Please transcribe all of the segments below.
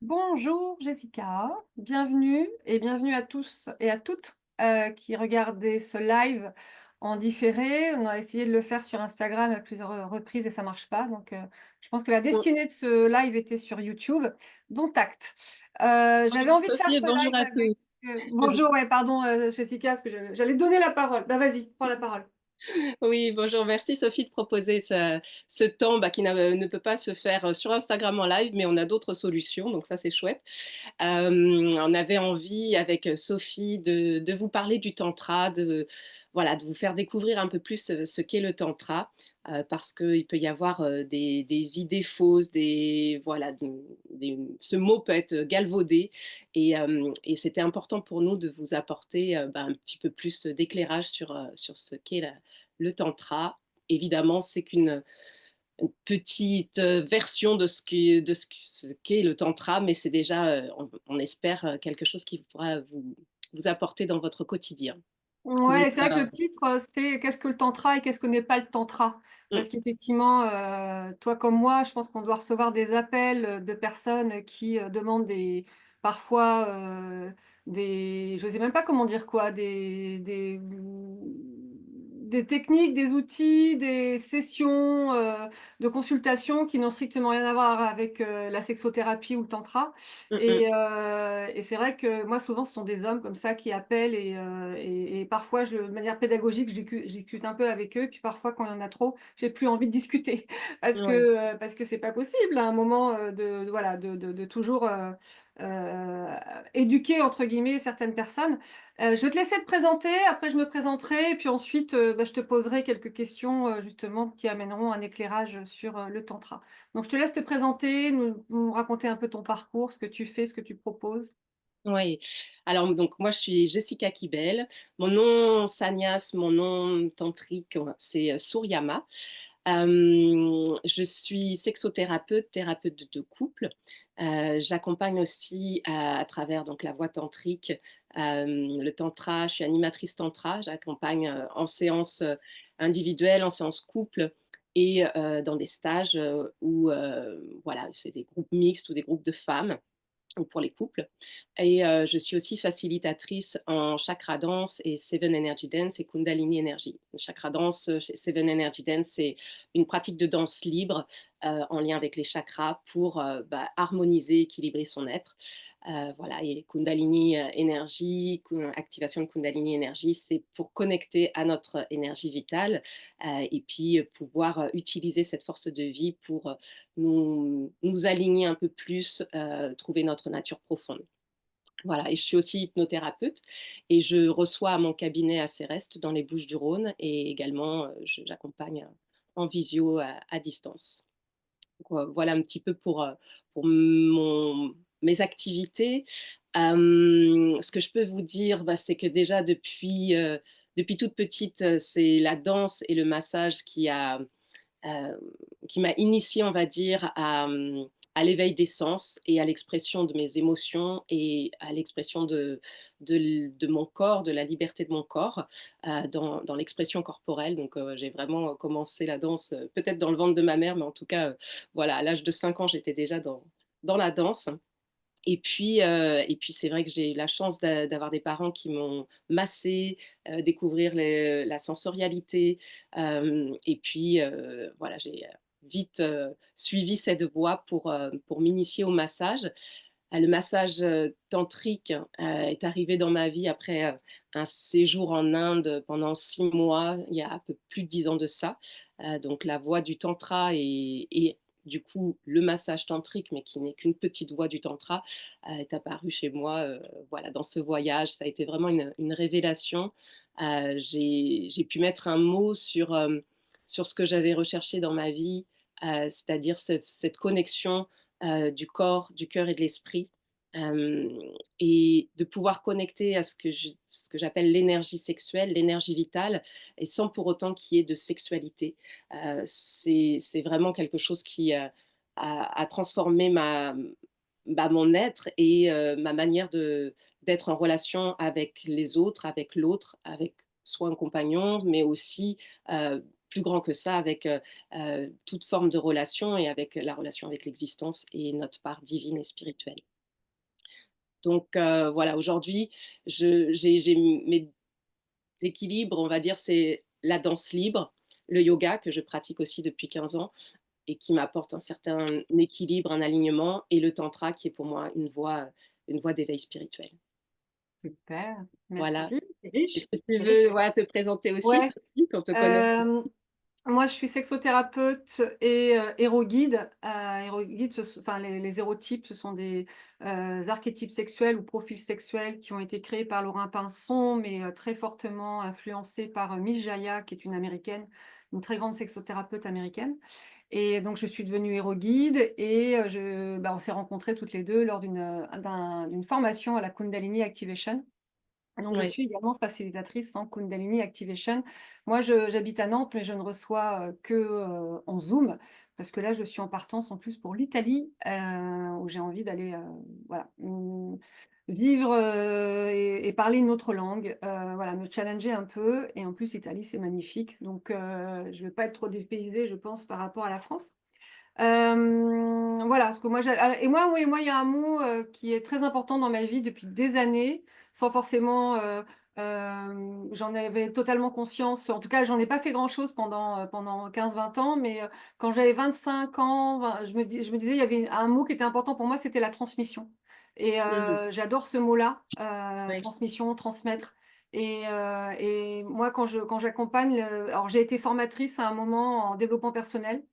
Bonjour Jessica, bienvenue et bienvenue à tous et à toutes qui regardaient ce live en différé. On a essayé de le faire sur Instagram à plusieurs reprises et ça marche pas. Donc, je pense que la Bon, destinée de ce live était sur YouTube, dont acte. J'avais bonjour envie de faire Sophie et ce bonjour live à avec... tous. Bonjour, ouais, pardon Jessica, parce que j'allais donner la parole. Bah vas-y, prends la parole. Oui, bonjour, merci Sophie de proposer ce temps ne peut pas se faire sur Instagram en live, mais on a d'autres solutions, donc ça c'est chouette. On avait envie avec Sophie de vous parler du tantra, voilà, de vous faire découvrir un peu plus ce qu'est le tantra. Parce qu'il peut y avoir des idées fausses, voilà, ce mot peut être galvaudé et c'était important pour nous de vous apporter un petit peu plus d'éclairage sur ce qu'est le tantra. Évidemment, c'est qu'une petite version ce qu'est le tantra, mais c'est déjà, on espère, quelque chose qui pourra vous apporter dans votre quotidien. Mais Ouais, c'est vrai que le titre, c'est «Qu'est-ce que le tantra et qu'est-ce que n'est pas le tantra?» mmh, Parce qu'effectivement, toi comme moi, je pense qu'on doit recevoir des appels, de personnes qui, demandent parfois, des je sais même pas comment dire quoi, des techniques, des outils, des sessions, de consultation qui n'ont strictement rien à voir avec, la sexothérapie ou le tantra. mmh mh. Et c'est vrai que moi, souvent, ce sont des hommes comme ça qui appellent et parfois de manière pédagogique, je discute un peu avec eux, puis parfois quand il y en a trop, j'ai plus envie de discuter Ouais. parce que c'est pas possible à un moment, voilà, de toujours, «éduquer» entre guillemets certaines personnes. Je vais te laisser te présenter, après je me présenterai et puis ensuite, je te poserai quelques questions, justement qui amèneront un éclairage sur, le tantra. Donc je te laisse te présenter, nous raconter un peu ton parcours, ce que tu fais, ce que tu proposes. Oui. Alors donc moi je suis Jessica Kibel. Mon nom Sanyas, mon nom tantrique, c'est, Suryama. Je suis sexothérapeute, thérapeute de couple. J'accompagne aussi à travers donc la voie tantrique, le tantra. Je suis animatrice tantra. J'accompagne, en séance, individuelle, en séance couple et dans des stages, où, voilà, c'est des groupes mixtes ou des groupes de femmes ou pour les couples. Et je suis aussi facilitatrice en chakra dance et Seven Energy Dance et Kundalini Energy. Chakra dance, Seven Energy Dance, c'est une pratique de danse libre en lien avec les chakras pour harmoniser, équilibrer son être. Voilà, et Kundalini énergie, activation de Kundalini énergie, c'est pour connecter à notre énergie vitale et puis pouvoir utiliser cette force de vie pour nous aligner un peu plus, trouver notre nature profonde. Voilà, et je suis aussi hypnothérapeute et je reçois à mon cabinet à Céreste dans les Bouches-du-Rhône et également, j'accompagne en visio à distance. Donc, voilà un petit peu pour mes activités. Ce que je peux vous dire, c'est que déjà depuis toute petite, c'est la danse et le massage Heu, qui m'a initiée, on va dire, à l'éveil des sens et à l'expression de mes émotions et à l'expression de mon corps, de la liberté de mon corps, dans l'expression corporelle. Donc j'ai vraiment commencé la danse, peut-être dans le ventre de ma mère, mais en tout cas, voilà, à l'âge de 5 ans, j'étais déjà dans la danse. Et puis c'est vrai que j'ai eu la chance d'avoir des parents qui m'ont massée, découvrir la sensorialité, et puis, voilà, j'ai, vite, suivi cette voie pour m'initier au massage. Le massage, tantrique, est arrivé dans ma vie après, un séjour en Inde pendant 6 mois, il y a un peu plus de 10 ans de ça. Donc la voie du tantra et du coup le massage tantrique, mais qui n'est qu'une petite voie du tantra, est apparu chez moi, voilà, dans ce voyage. Ça a été vraiment une révélation. J'ai pu mettre un mot sur ce que j'avais recherché dans ma vie, c'est-à-dire cette connexion, du corps, du cœur et de l'esprit. Hem Et de pouvoir connecter à ce que j'appelle l'énergie sexuelle, l'énergie vitale et sans pour autant qu'il y ait de sexualité. C'est vraiment quelque chose qui, a transformé mon être et ma manière d'être en relation avec les autres, avec l'autre, avec soit un compagnon, mais aussi, plus grand que ça, avec, toute forme de relation et avec la relation avec l'existence et notre part divine et spirituelle. Donc voilà, aujourd'hui, j'ai mes équilibres, on va dire, c'est la danse libre, le yoga que je pratique aussi depuis 15 ans et qui m'apporte un certain équilibre, un alignement, et le tantra qui est pour moi une voie d'éveil spirituel. Super, Voilà. merci, c'est riche, Est-ce que tu c'est veux, riche. voilà, te présenter aussi, Ouais, Sophie, qu'on te connaisse? hem moi, je suis sexothérapeute et éroguide. Éroguide, enfin, les érotypes, ce sont des, archétypes sexuels ou profils sexuels qui ont été créés par Laurent Pinson, mais très fortement influencés par, Miss Jaya, qui est une américaine, une très grande sexothérapeute américaine et donc je suis devenue éroguide et on s'est rencontrées toutes les 2 lors d'une formation à la Kundalini Activation. Donc, je Oui. suis également facilitatrice en Kundalini Activation. Moi, j'habite à Nantes, mais je ne reçois que en Zoom, parce que là, je suis en partance en plus pour l'Italie, où j'ai envie d'aller voilà, vivre et parler une autre langue, voilà, me challenger un peu. Et en plus, l'Italie, c'est magnifique. Donc, je ne vais pas être trop dépaysée, je pense, par rapport à la France. Voilà, parce que moi j'ai et moi oui, moi il y a un mot, qui est très important dans ma vie depuis des années, sans forcément, j'en avais totalement conscience. En tout cas, j'en ai pas fait grand-chose pendant 15-20 ans, mais, quand j'avais 25 ans, 20 je me disais, il y avait un mot qui était important pour moi, c'était la transmission et Mmh. j'adore ce mot-là, Ouais. transmission, transmettre et moi quand j'accompagne, alors j'ai été formatrice à un moment en développement personnel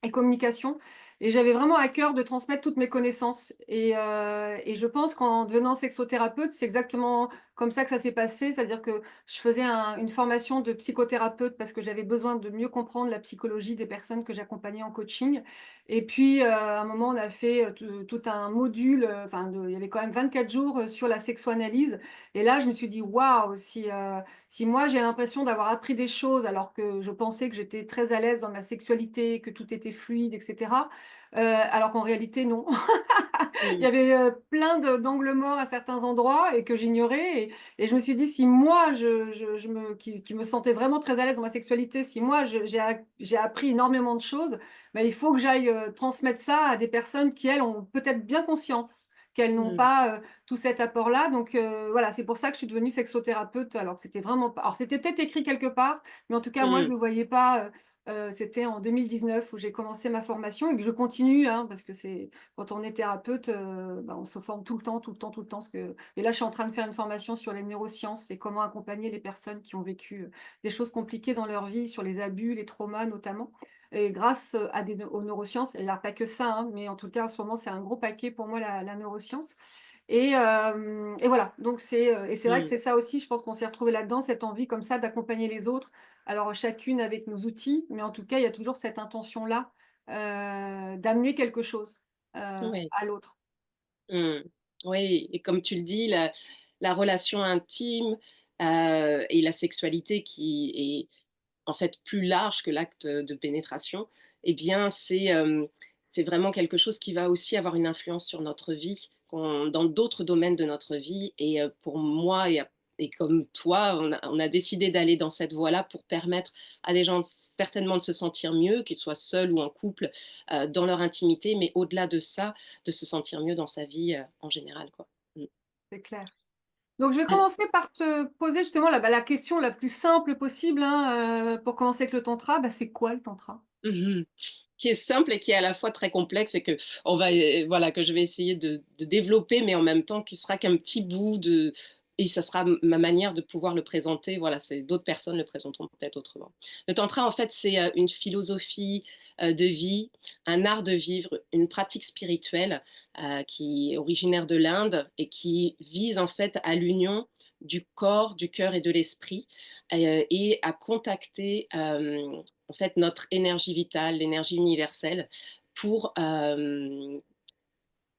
et communication et j'avais vraiment à cœur de transmettre toutes mes connaissances et je pense qu'en devenant sexothérapeute, c'est exactement comme ça que ça s'est passé. C'est-à-dire que je faisais une formation de psychothérapeute parce que j'avais besoin de mieux comprendre la psychologie des personnes que j'accompagnais en coaching et puis, à un moment, on a fait, tout un module, enfin il y avait quand même 24 jours, sur la sexoanalyse et là, je me suis dit: «Waouh, si moi j'ai l'impression d'avoir appris des choses alors que je pensais que j'étais très à l'aise dans ma sexualité, que tout était fluide et cetera, alors qu'en réalité non. Il y Mmh. avait, plein d'angles morts à certains endroits et que j'ignorais et je me suis dit: «Si moi je me qui me sentais vraiment très à l'aise dans ma sexualité, si moi j'ai appris énormément de choses, bah, il faut que j'aille, transmettre ça à des personnes qui, elles, ont peut-être bien conscience qu'elles n'ont Mmh. pas, tout cet apport-là». Donc voilà, c'est pour ça que je suis devenue sexothérapeute alors que c'était vraiment pas alors c'était peut-être écrit quelque part, mais en tout cas moi je Mmh. ne le voyais pas, c'était en 2019 où j'ai commencé ma formation et que je continue, hein, parce que c'est quand on est thérapeute, on se forme tout le temps, tout le temps, tout le temps. Et là, je suis en train de faire une formation sur les neurosciences et comment accompagner les personnes qui ont vécu des choses compliquées dans leur vie, sur les abus, les traumas notamment. Et grâce aux neurosciences, il n'y a pas que ça, hein, mais en tout cas, en ce moment, c'est un gros paquet pour moi, la neuroscience. Et voilà, donc c'est vrai que Mmh. c'est ça aussi, je pense qu'on s'est retrouvés là-dedans, cette envie comme ça d'accompagner les autres. Alors chacune avec nos outils, mais en tout cas, il y a toujours cette intention-là, d'amener quelque chose, Ouais. à l'autre. Mmh. Oui, et comme tu le dis, la relation intime, et la sexualité qui est en fait plus large que l'acte de pénétration, eh bien, c'est vraiment quelque chose qui va aussi avoir une influence sur notre vie, dans d'autres domaines de notre vie. Et pour moi et comme toi, on a décidé d'aller dans cette voie-là pour permettre à des gens certainement de se sentir mieux, qu'ils soient seuls ou en couple, dans leur intimité, mais au-delà de ça, de se sentir mieux dans sa vie en général, quoi. Mm. C'est clair. Donc je vais Alors- commencer par te poser justement la question la plus simple possible, hein, pour commencer avec le tantra, c'est quoi le tantra? Mhm. Qui est simple et qui est à la fois très complexe, et que on va, voilà, que je vais essayer de développer, mais en même temps qui sera qu'un petit bout de, et ça sera ma manière de pouvoir le présenter. Voilà, c'est d'autres personnes le présenteront peut-être autrement. Le tantra, en fait, c'est une philosophie de vie, un art de vivre, une pratique spirituelle qui est originaire de l'Inde et qui vise en fait à l'union du corps, du cœur et de l'esprit, et à contacter en fait notre énergie vitale, l'énergie universelle, pour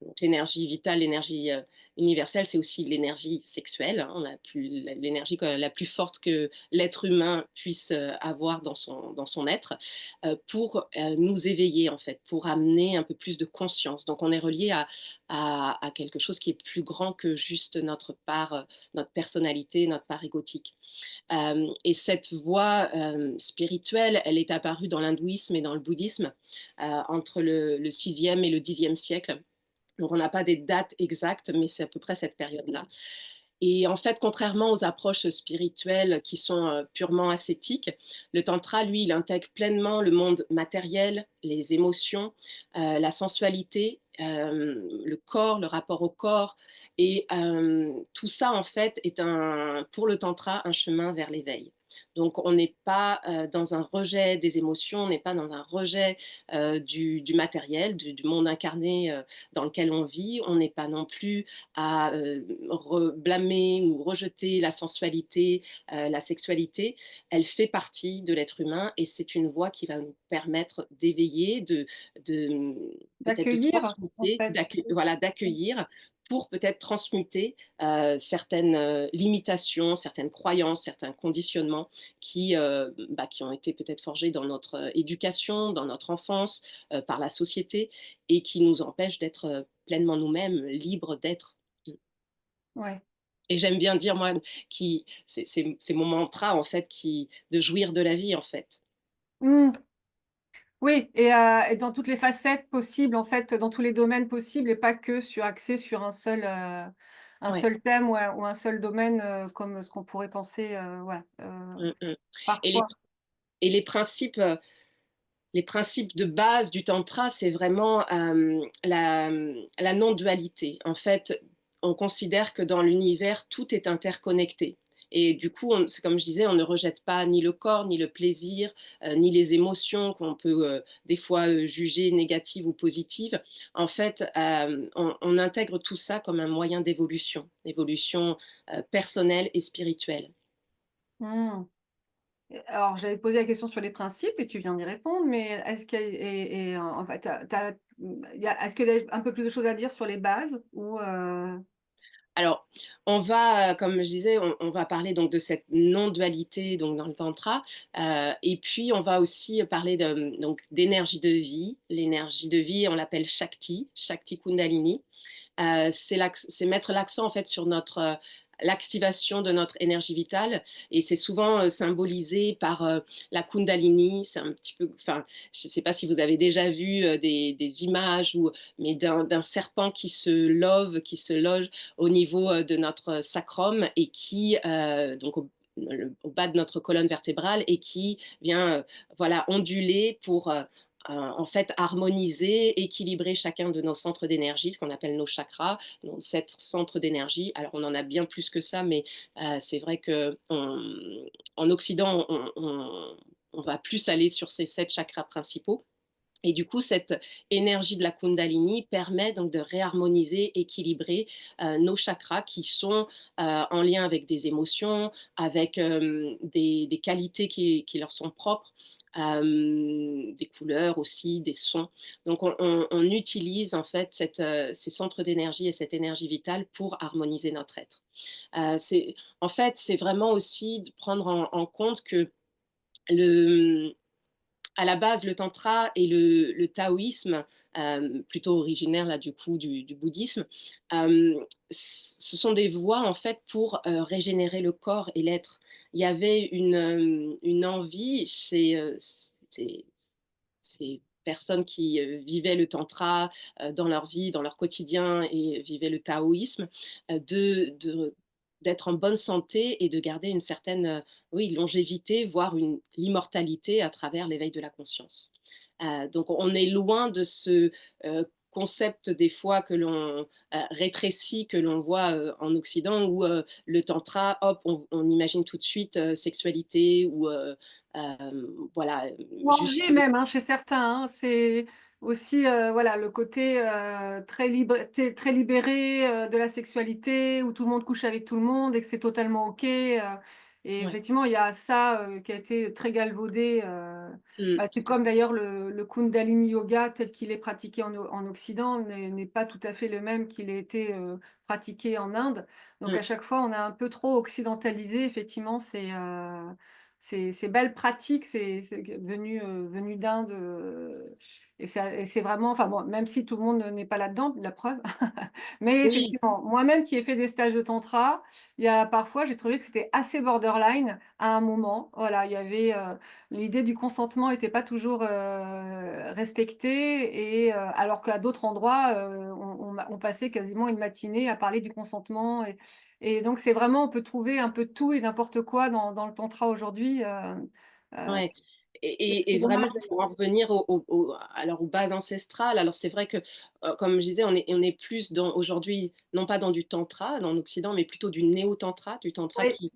donc l'énergie vitale, l'énergie universelle, c'est aussi l'énergie sexuelle, hein, l'énergie la plus forte que l'être humain puisse avoir dans son être, pour nous éveiller en fait, pour amener un peu plus de conscience. Donc on est relié à quelque chose qui est plus grand que juste notre part, notre personnalité, notre part égotique. Et cette voie spirituelle, elle est apparue dans l'hindouisme et dans le bouddhisme entre le 6e et le 10e siècle. Donc on n'a pas des dates exactes, mais c'est à peu près cette période-là. Et en fait, contrairement aux approches spirituelles qui sont purement ascétiques, le tantra, lui, il intègre pleinement le monde matériel, les émotions, la sensualité, le corps, le rapport au corps. Et tout ça, en fait, est pour le tantra un chemin vers l'éveil. Donc, on n'est pas dans un rejet des émotions, on n'est pas dans un rejet du matériel, du monde incarné dans lequel on vit. On n'est pas non plus à blâmer ou rejeter la sensualité, la sexualité. Elle fait partie de l'être humain et c'est une voie qui va nous permettre d'éveiller, de peut-être de D'accueillir, en transmuter, fait. voilà, d'accueillir pour peut-être transmuter certaines limitations, certaines croyances, certains conditionnements qui ont été peut-être forgés dans notre éducation, dans notre enfance, par la société et qui nous empêchent d'être pleinement nous-mêmes, libres d'être. Ouais. Et j'aime bien dire, moi, c'est mon mantra, en fait, de jouir de la vie, en fait. Mmh. Oui et dans toutes les facettes possibles, en fait, dans tous les domaines possibles et pas que axé sur un Ouais. seul thème ou un seul domaine, comme ce qu'on pourrait penser, voilà, Mmh mh. Et parfois. et les principes de base du tantra, c'est vraiment, la non-dualité. En fait, on considère que dans l'univers, tout est interconnecté et du coup, c'est comme je disais, on ne rejette pas ni le corps, ni le plaisir, ni les émotions qu'on peut, des fois, juger négatives ou positives. En fait, on intègre tout ça comme un moyen d'évolution, personnelle et spirituelle. Mmh. Et alors j'allais te poser la question sur les principes et tu viens d'y répondre, mais est-ce qu'il y a en fait, il y a est-ce qu'il y a un peu plus de choses à dire sur les bases ou Alors, on va, comme je disais, on va parler donc de cette non-dualité donc dans le tantra, et puis on va aussi parler donc d'énergie de vie. L'énergie de vie, on l'appelle Shakti, Shakti Kundalini. C'est mettre l'accent en fait sur l'activation de notre énergie vitale et c'est souvent symbolisé par la Kundalini. C'est un petit peu, enfin, je ne sais pas si vous avez déjà vu des images mais d'un serpent qui se loge au niveau de notre sacrum et qui donc au bas de notre colonne vertébrale et qui vient voilà onduler pour en fait harmoniser, équilibrer chacun de nos centres d'énergie, ce qu'on appelle nos chakras, nos 7 centres d'énergie. Alors on en a bien plus que ça, mais c'est vrai qu'en Occident, on va plus aller sur ces 7 chakras principaux. Et du coup, cette énergie de la Kundalini permet donc de réharmoniser, équilibrer nos chakras qui sont en lien avec des émotions, avec des qualités qui leur sont propres, des couleurs aussi, des sons. Donc, on utilise en fait ces centres d'énergie et cette énergie vitale pour harmoniser notre être. En fait, c'est vraiment aussi de prendre en compte que le, à la base, le tantra et le taoïsme, plutôt originaire là du coup du bouddhisme, hem, ce sont des voies en fait pour, régénérer le corps et l'être. Il y avait une envie chez, ces ces personnes qui, vivaient le tantra, dans leur vie, dans leur quotidien et vivaient le taoïsme, d'être en bonne santé et de garder une certaine, oui, longévité, voire l'immortalité à travers l'éveil de la conscience. Donc on est loin de ce, concept des fois que l'on, rétrécit, que l'on voit, en Occident où, le tantra, hop, on imagine tout de suite, sexualité ou, voilà, ou juste orgie même, hein, chez certains, hein. C'est aussi, voilà, le côté, très libéré, de la sexualité, où tout le monde couche avec tout le monde et que c'est totalement OK, et ouais. effectivement, il y a ça, qui a été très galvaudé, Mmh, tout tout à comme fait. d'ailleurs le Kundalini Yoga tel qu'il est pratiqué en Occident n'est pas tout à fait le même qu'il ait été, pratiqué en Inde. Donc Mmh, à chaque fois, on a un peu trop occidentalisé effectivement ces belles pratiques, c'est venu d'Inde, et c'est vraiment enfin bon, même si tout le monde n'est pas là-dedans, la preuve. Mais oui, effectivement, moi-même qui ai fait des stages de tantra, il y a parfois j'ai trouvé que c'était assez borderline à un moment. Voilà, il y avait, l'idée du consentement était pas toujours, respectée et alors qu'à d'autres endroits, on on passait quasiment une matinée à parler du consentement et donc c'est vraiment on peut trouver un peu tout et n'importe quoi dans le tantra aujourd'hui, Ouais et c'est vraiment dommage d'ailleurs. pour en revenir aux bases ancestrales, alors c'est vrai que, comme je disais, on est plus dans aujourd'hui, non pas dans du tantra, dans l'occident, mais plutôt du néo-tantra, du tantra Oui, qui,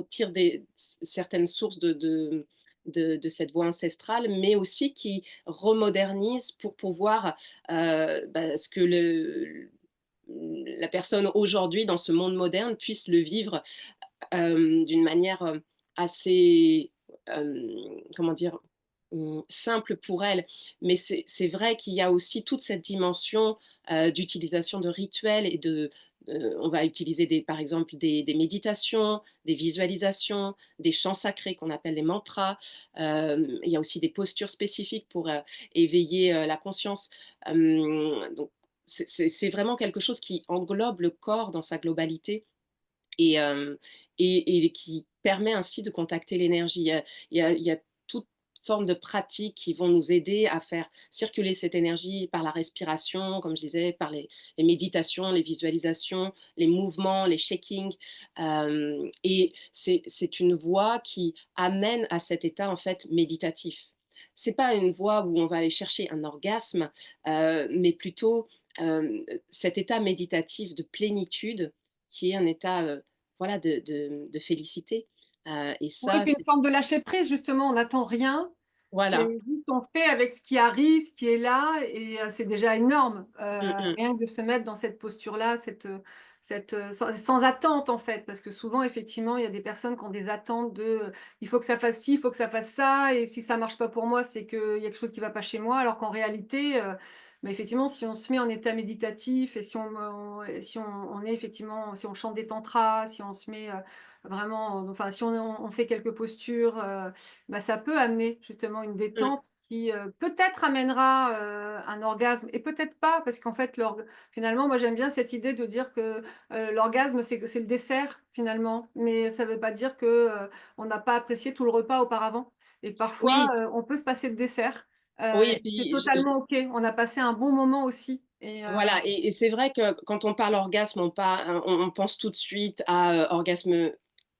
tire des certaines sources de cette voie ancestrale, mais aussi qui remodernise pour pouvoir, ce que la personne aujourd'hui dans ce monde moderne puisse le vivre d'une manière, assez, comment dire? Simple pour elle. Mais c'est vrai qu'il y a aussi toute cette dimension, d'utilisation de rituels et on va utiliser par exemple des méditations, des visualisations, des chants sacrés qu'on appelle les mantras. Il y a aussi des postures spécifiques pour, éveiller, la conscience. Donc c'est vraiment quelque chose qui englobe le corps dans sa globalité et qui permet ainsi de contacter l'énergie. Il y a toute forme de pratiques qui vont nous aider à faire circuler cette énergie par la respiration, comme je disais, par les méditations, les visualisations, les mouvements, les shakings, et c'est une voie qui amène à cet état, en fait, méditatif. C'est pas une voie où on va aller chercher un orgasme, mais plutôt, cet état méditatif de plénitude qui est un état, voilà, de félicité, et oui, ça, puis une c'est forme de lâcher prise justement, on n'attend rien. voilà. Et juste on fait avec ce qui arrive, ce qui est là et c'est déjà énorme, Mmh mh. rien que de se mettre dans cette posture-là, sans attente en fait. Parce que souvent effectivement, il y a des personnes qui ont des attentes «Il faut que ça fasse ci, il faut que ça fasse ça et si ça marche pas pour moi, c'est qu'il y a quelque chose qui va pas chez moi». Alors qu'en réalité, bah, effectivement, si on se met en état méditatif et si on est effectivement si on chante des tantras, si on se met, vraiment enfin si on fait quelques postures, bah, ça peut amener justement une Mmh. détente qui, peut-être amènera, un orgasme et peut-être pas parce qu'en fait finalement moi j'aime bien cette idée de dire que, l'orgasme c'est le dessert finalement, mais ça veut pas dire que, on n'a pas apprécié tout le repas auparavant et que parfois, Oui, on peut se passer de dessert, oui et et c'est puis totalement OK. On a passé un bon moment aussi et voilà et c'est vrai que quand on parle orgasme, on pense tout de suite à, orgasme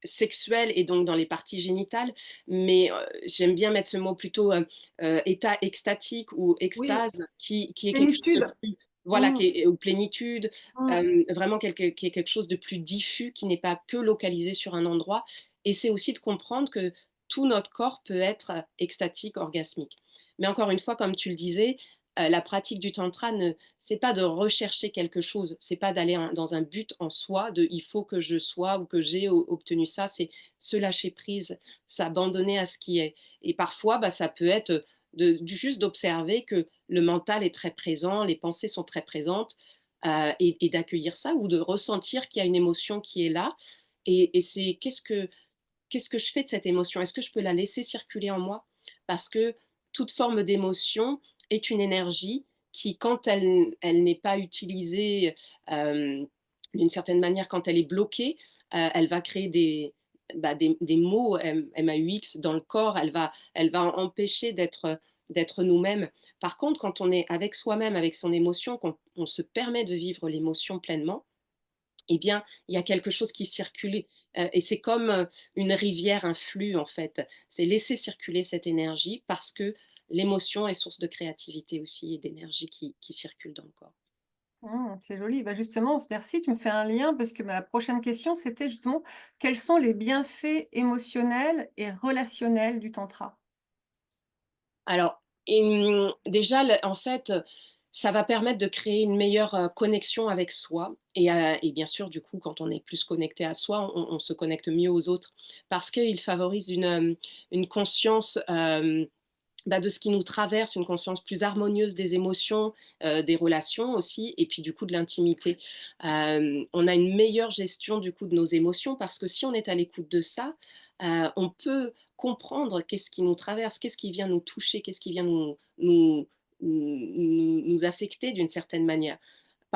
sexuel et donc dans les parties génitales, mais j'aime bien mettre ce mot plutôt, état extatique ou oui, extase qui est quelque chose de plénitude. plus voilà, Mmh, qui est ou plénitude, mmh. vraiment qui est quelque chose de plus diffus, qui n'est pas que localisé sur un endroit et c'est aussi de comprendre que tout notre corps peut être, extatique, orgasmique. Mais encore une fois, comme tu le disais, la pratique du tantra ne c'est pas de rechercher quelque chose, c'est pas d'aller dans un but en soi de il faut que je sois ou que j'ai obtenu ça, c'est se lâcher prise, s'abandonner à ce qui est. Et parfois, bah, ça peut être juste d'observer que le mental est très présent, les pensées sont très présentes et d'accueillir ça ou de ressentir qu'il y a une émotion qui est là. Et c'est qu'est-ce que je fais de cette émotion? Est-ce que je peux la laisser circuler en moi? Parce que toute forme d'émotion est une énergie qui, quand elle n'est pas utilisée, hem, d'une certaine manière, quand elle est bloquée, elle va créer des maux MAUX dans le corps. Elle va empêcher d'être nous-mêmes. Par contre, quand on est avec soi-même, avec son émotion, qu'on on se permet de vivre l'émotion pleinement, eh bien, il y a quelque chose qui circule, et c'est comme, une rivière, un flux en fait. C'est laisser circuler cette énergie parce que l'émotion est source de créativité aussi et d'énergie qui circule dans le corps. Mmh, c'est joli. Bah, justement, merci, tu me fais un lien parce que ma prochaine question, c'était justement quels sont les bienfaits émotionnels et relationnels du tantra? Alors, déjà, en fait, ça va permettre de créer une meilleure, connexion avec soi et bien sûr, du coup, quand on est plus connecté à soi, on se connecte mieux aux autres parce qu'il favorise une conscience, de ce qui nous traverse, une conscience plus harmonieuse des émotions, des relations aussi et puis du coup de l'intimité. On a une meilleure gestion du coup de nos émotions parce que si on est à l'écoute de ça, on peut comprendre qu'est-ce qui nous traverse, qu'est-ce qui vient nous toucher, qu'est-ce qui vient nous affecter d'une certaine manière.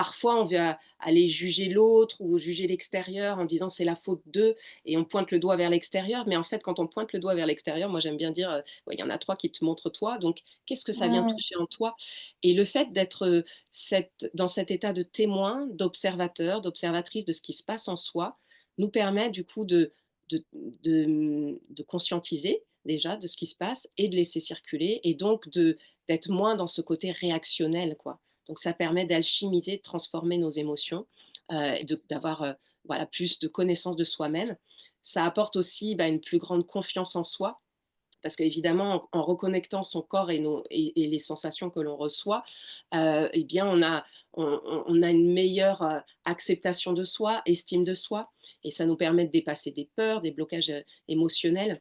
parfois on va aller juger l'autre ou juger l'extérieur en disant: «C'est la faute d'eux» et on pointe le doigt vers l'extérieur. Mais en fait, quand on pointe le doigt vers l'extérieur, moi j'aime bien dire, «Ouais, il y en a 3 qui te montrent toi, donc qu'est-ce que ça vient Mmh. toucher en toi?» Et le fait d'être, dans cet état de témoin, d'observateur, d'observatrice de ce qui se passe en soi, nous permet du coup de conscientiser déjà de ce qui se passe et de laisser circuler et donc d'être moins dans ce côté réactionnel, quoi. Donc ça permet d'alchimiser, de transformer nos émotions, et d'avoir, voilà, plus de connaissance de soi-même. Ça apporte aussi, bah, une plus grande confiance en soi parce qu'évidemment, en reconnectant son corps et les sensations que l'on reçoit, eh bien, on a une meilleure, acceptation de soi, estime de soi et ça nous permet de dépasser des peurs, des blocages, émotionnels.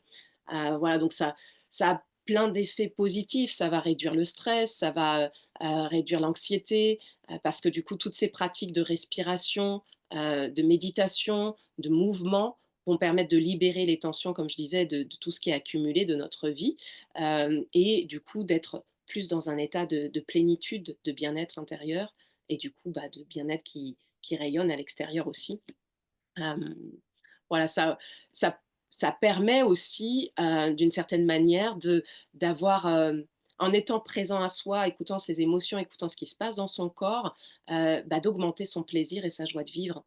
Voilà, donc ça a plein d'effets positifs. Ça va réduire le stress, ça va, réduire l'anxiété, parce que du coup, toutes ces pratiques de respiration, de méditation, de mouvement vont permettre de libérer les tensions, comme je disais, de tout ce qui est accumulé de notre vie, et du coup d'être plus dans un état de plénitude, de bien-être intérieur et du coup, bah, de bien-être qui rayonne à l'extérieur aussi. Hem, voilà, ça ça permet aussi, d'une certaine manière d'avoir, en étant présent à soi, écoutant ses émotions, écoutant ce qui se passe dans son corps, bah, d'augmenter son plaisir et sa joie de vivre.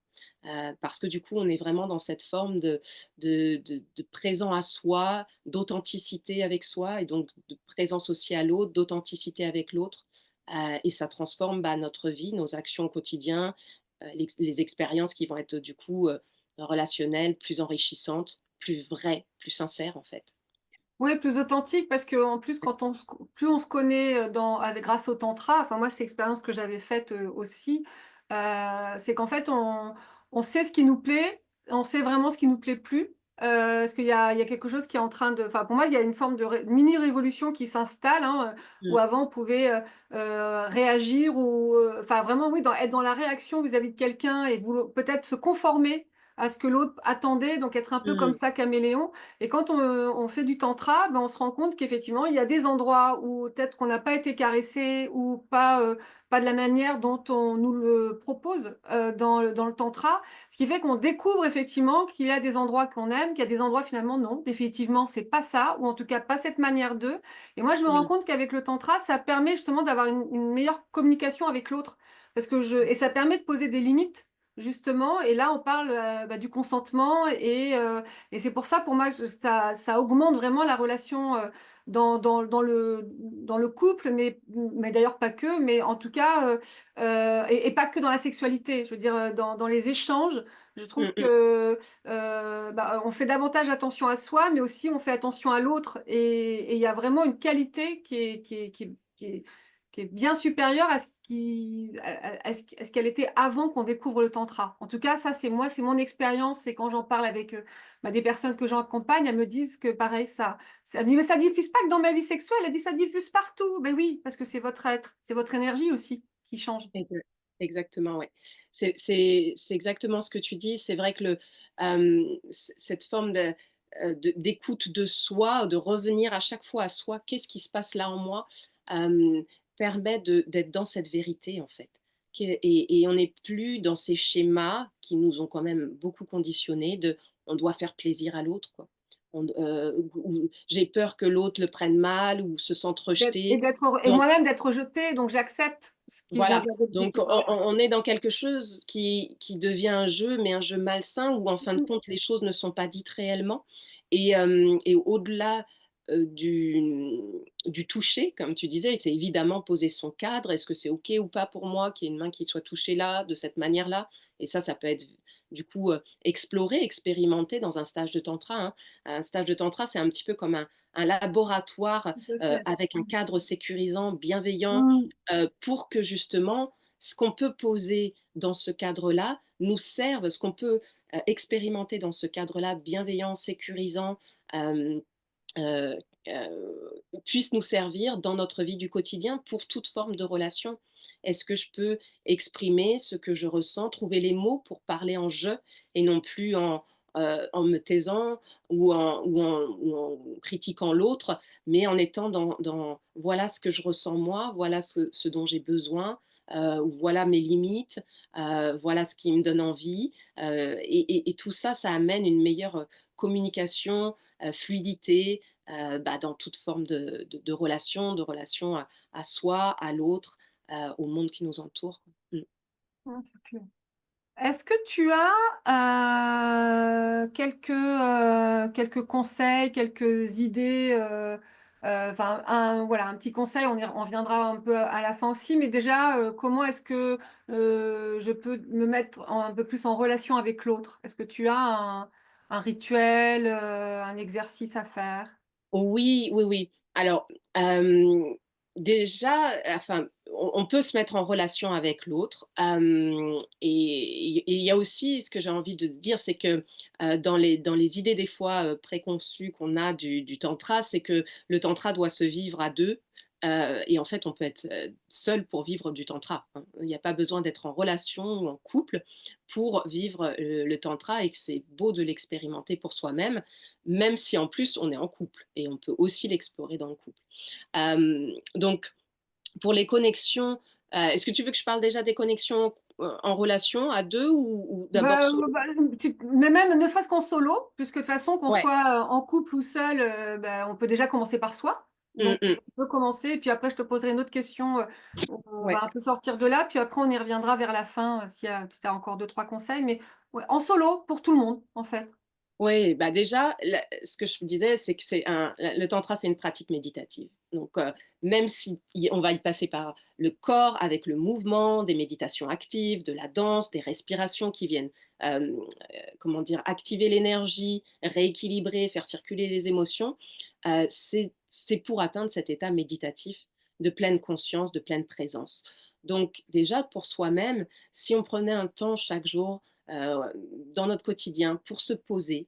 Parce que du coup, on est vraiment dans cette forme de présent à soi, d'authenticité avec soi et donc de présence aussi à l'autre, d'authenticité avec l'autre, et ça transforme, bah, notre vie, nos actions au quotidien, les expériences qui vont être du coup, relationnelles, plus enrichissantes, plus vraies, plus sincères en fait. Oui, plus authentique parce qu'en plus quand on se co plus on se connaît, dans avec grâce au tantra, enfin moi c'est l'expérience que j'avais faite, aussi, c'est qu'en fait on sait ce qui nous plaît, on sait vraiment ce qui nous plaît plus, parce qu'il y a quelque chose qui est en train de enfin pour moi il y a une forme de mini révolution qui s'installe, hein, où Mmh, avant on pouvait, réagir ou, enfin vraiment oui être dans la réaction vis-à-vis de quelqu'un et voulo peut-être se conformer à ce que l'autre attendait, donc être un peu comme mmh, ça caméléon et quand on fait du tantra, ben, on se rend compte qu'effectivement, il y a des endroits où peut-être qu'on n'a pas été caressé ou pas de la manière dont on nous le propose, dans le tantra. Ce qui fait qu'on découvre effectivement qu'il y a des endroits qu'on aime, qu'il y a des endroits finalement non, définitivement c'est pas ça ou en tout cas pas cette manière d'eux et moi je me rends mmh, compte qu'avec le tantra, ça permet justement d'avoir une meilleure communication avec l'autre parce que je et ça permet de poser des limites justement et là on parle, bah, du consentement et c'est pour ça, pour moi, ça augmente vraiment la relation, dans le couple, mais d'ailleurs pas que, mais en tout cas, et pas que dans la sexualité. Je veux dire, dans les échanges, je trouve mmh, mmh, que, bah, on fait davantage attention à soi, mais aussi on fait attention à l'autre et il y a vraiment une qualité qui est bien supérieure à ce qu'elle était avant qu'on découvre le tantra. En tout cas, ça, c'est mon expérience et quand j'en parle avec, bah, des personnes que j'accompagne, elles me disent que pareil, ça dit: «Mais ça diffuse pas que dans ma vie sexuelle», elle dit: «Ça diffuse partout». Ben oui, parce que c'est votre être, c'est votre énergie aussi qui change. exactement, ouais. C'est exactement ce que tu dis. C'est vrai que cette forme d'écoute de soi, de revenir à chaque fois à soi, qu'est-ce qui se passe là en moi, hem, permet d'être dans cette vérité, en fait. Et on n'est plus dans ces schémas qui nous ont quand même beaucoup conditionnés de: «On doit faire plaisir à l'autre», quoi. Ou «J'ai peur que l'autre le prenne mal ou se sente rejeté». Et moi-même d'être rejetée, donc j'accepte ce qui vient Voilà, d'être donc vécu. Voilà. on est dans quelque chose qui devient un jeu, mais un jeu malsain où en fin de Mmh. compte les choses ne sont pas dites réellement et au-delà, du toucher comme tu disais, c'est évidemment poser son cadre. Est-ce que c'est OK ou pas pour moi qu'il y ait une main qui soit touchée là, de cette manière-là? Et ça peut être du coup, exploré, expérimenté dans un stage de tantra, hein. Un stage de tantra, c'est un petit peu comme un laboratoire, Tout à fait. avec un cadre sécurisant, bienveillant, Mmh. pour que justement, ce qu'on peut poser dans ce cadre-là nous serve, ce qu'on peut, expérimenter dans ce cadre-là bienveillant, sécurisant, hem, heu puisse nous servir dans notre vie du quotidien pour toute forme de relation. Est-ce que je peux exprimer ce que je ressens, trouver les mots pour parler en «je» et non plus en me taisant ou en critiquant l'autre, mais en étant dans «voilà ce que je ressens moi, voilà ce dont j'ai besoin, ou voilà mes limites, voilà ce qui me donne envie, et tout ça, ça amène une meilleure, communication, fluidité, bah, dans toute forme de relation, à soi, à l'autre, au monde qui nous entoure, quoi. Mmh. Ouais, c'est clair. Est-ce que tu as, quelques conseils, quelques idées, enfin un petit conseil, on reviendra un peu à la fin aussi, mais déjà, comment est-ce que, je peux me mettre un peu plus en relation avec l'autre? Est-ce que tu as un rituel, un exercice à faire? Oui, oui, oui. Alors, hem, déjà, enfin, on peut se mettre en relation avec l'autre, et il y a aussi ce que j'ai envie de dire, c'est que, dans les idées des fois, préconçues qu'on a du tantra, c'est que le tantra doit se vivre à 2, et en fait, on peut être, seul pour vivre du tantra, hein. Il n'y a pas besoin d'être en relation ou en couple pour vivre, le tantra, et que c'est beau de l'expérimenter pour soi-même, même si en plus on est en couple, et on peut aussi l'explorer dans le couple. Donc pour les connexions, est-ce que tu veux que je parle déjà des connexions, en relation à 2, ou d'abord Bah, solo? mais même ne serait-ce qu'en solo, puisque de toute façon qu'on Ouais. soit, en couple ou seul, bah, on peut déjà commencer par soi. Mmh Donc mh. on peut commencer et puis après je te poserai une autre question, on Ouais. va un peu sortir de là, puis après on y reviendra vers la fin, si tu as encore deux trois conseils, mais ouais, en solo pour tout le monde, en fait. Oui, bah, déjà, ce que je me disais, c'est que le tantra, c'est une pratique méditative. Donc, même si on va y passer par le corps avec le mouvement, des méditations actives, de la danse, des respirations qui viennent, comment dire, activer l'énergie, rééquilibrer, faire circuler les émotions, c'est pour atteindre cet état méditatif de pleine conscience, de pleine présence. Donc, déjà, pour soi-même, si on prenait un temps chaque jour, dans notre quotidien, pour se poser,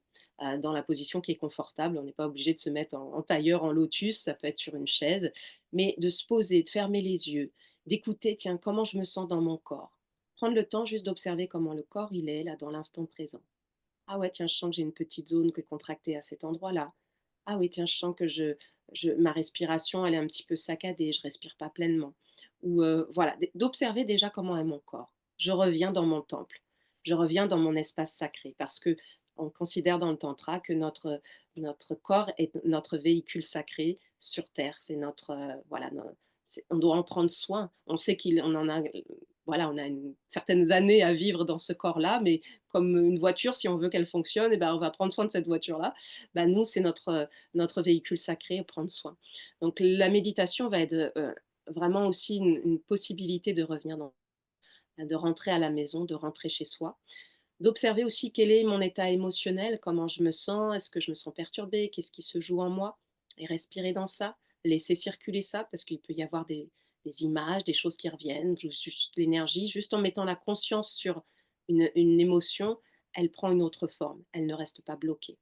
dans la position qui est confortable. On n'est pas obligé de se mettre en tailleur, en lotus, ça peut être sur une chaise, mais de se poser, de fermer les yeux, d'écouter, tiens, comment je me sens dans mon corps. Prendre le temps juste d'observer comment le corps il est là dans l'instant présent. Ah ouais, tiens, je sens que j'ai une petite zone qui est contractée à cet endroit-là. Ah oui, tiens, je sens que ma respiration, elle est un petit peu saccadée, je respire pas pleinement. Ou voilà, d'observer déjà comment est mon corps. Je reviens dans mon temple, je reviens dans mon espace sacré, parce que on considère dans le tantra que notre corps est notre véhicule sacré sur terre. C'est notre voilà, on doit en prendre soin. On sait qu'on en a voilà, on a certaines années à vivre dans ce corps-là, mais comme une voiture, si on veut qu'elle fonctionne, et ben, on va prendre soin de cette voiture-là. Bah, nous, c'est notre véhicule sacré à prendre soin. Donc la méditation va être, vraiment aussi une possibilité de revenir de rentrer à la maison, de rentrer chez soi. D'observer aussi quel est mon état émotionnel, comment je me sens, est-ce que je me sens perturbée, qu'est-ce qui se joue en moi, et respirer dans ça, laisser circuler ça, parce qu'il peut y avoir des images, des choses qui reviennent, juste l'énergie, juste en mettant la conscience sur une émotion, elle prend une autre forme, elle ne reste pas bloquée.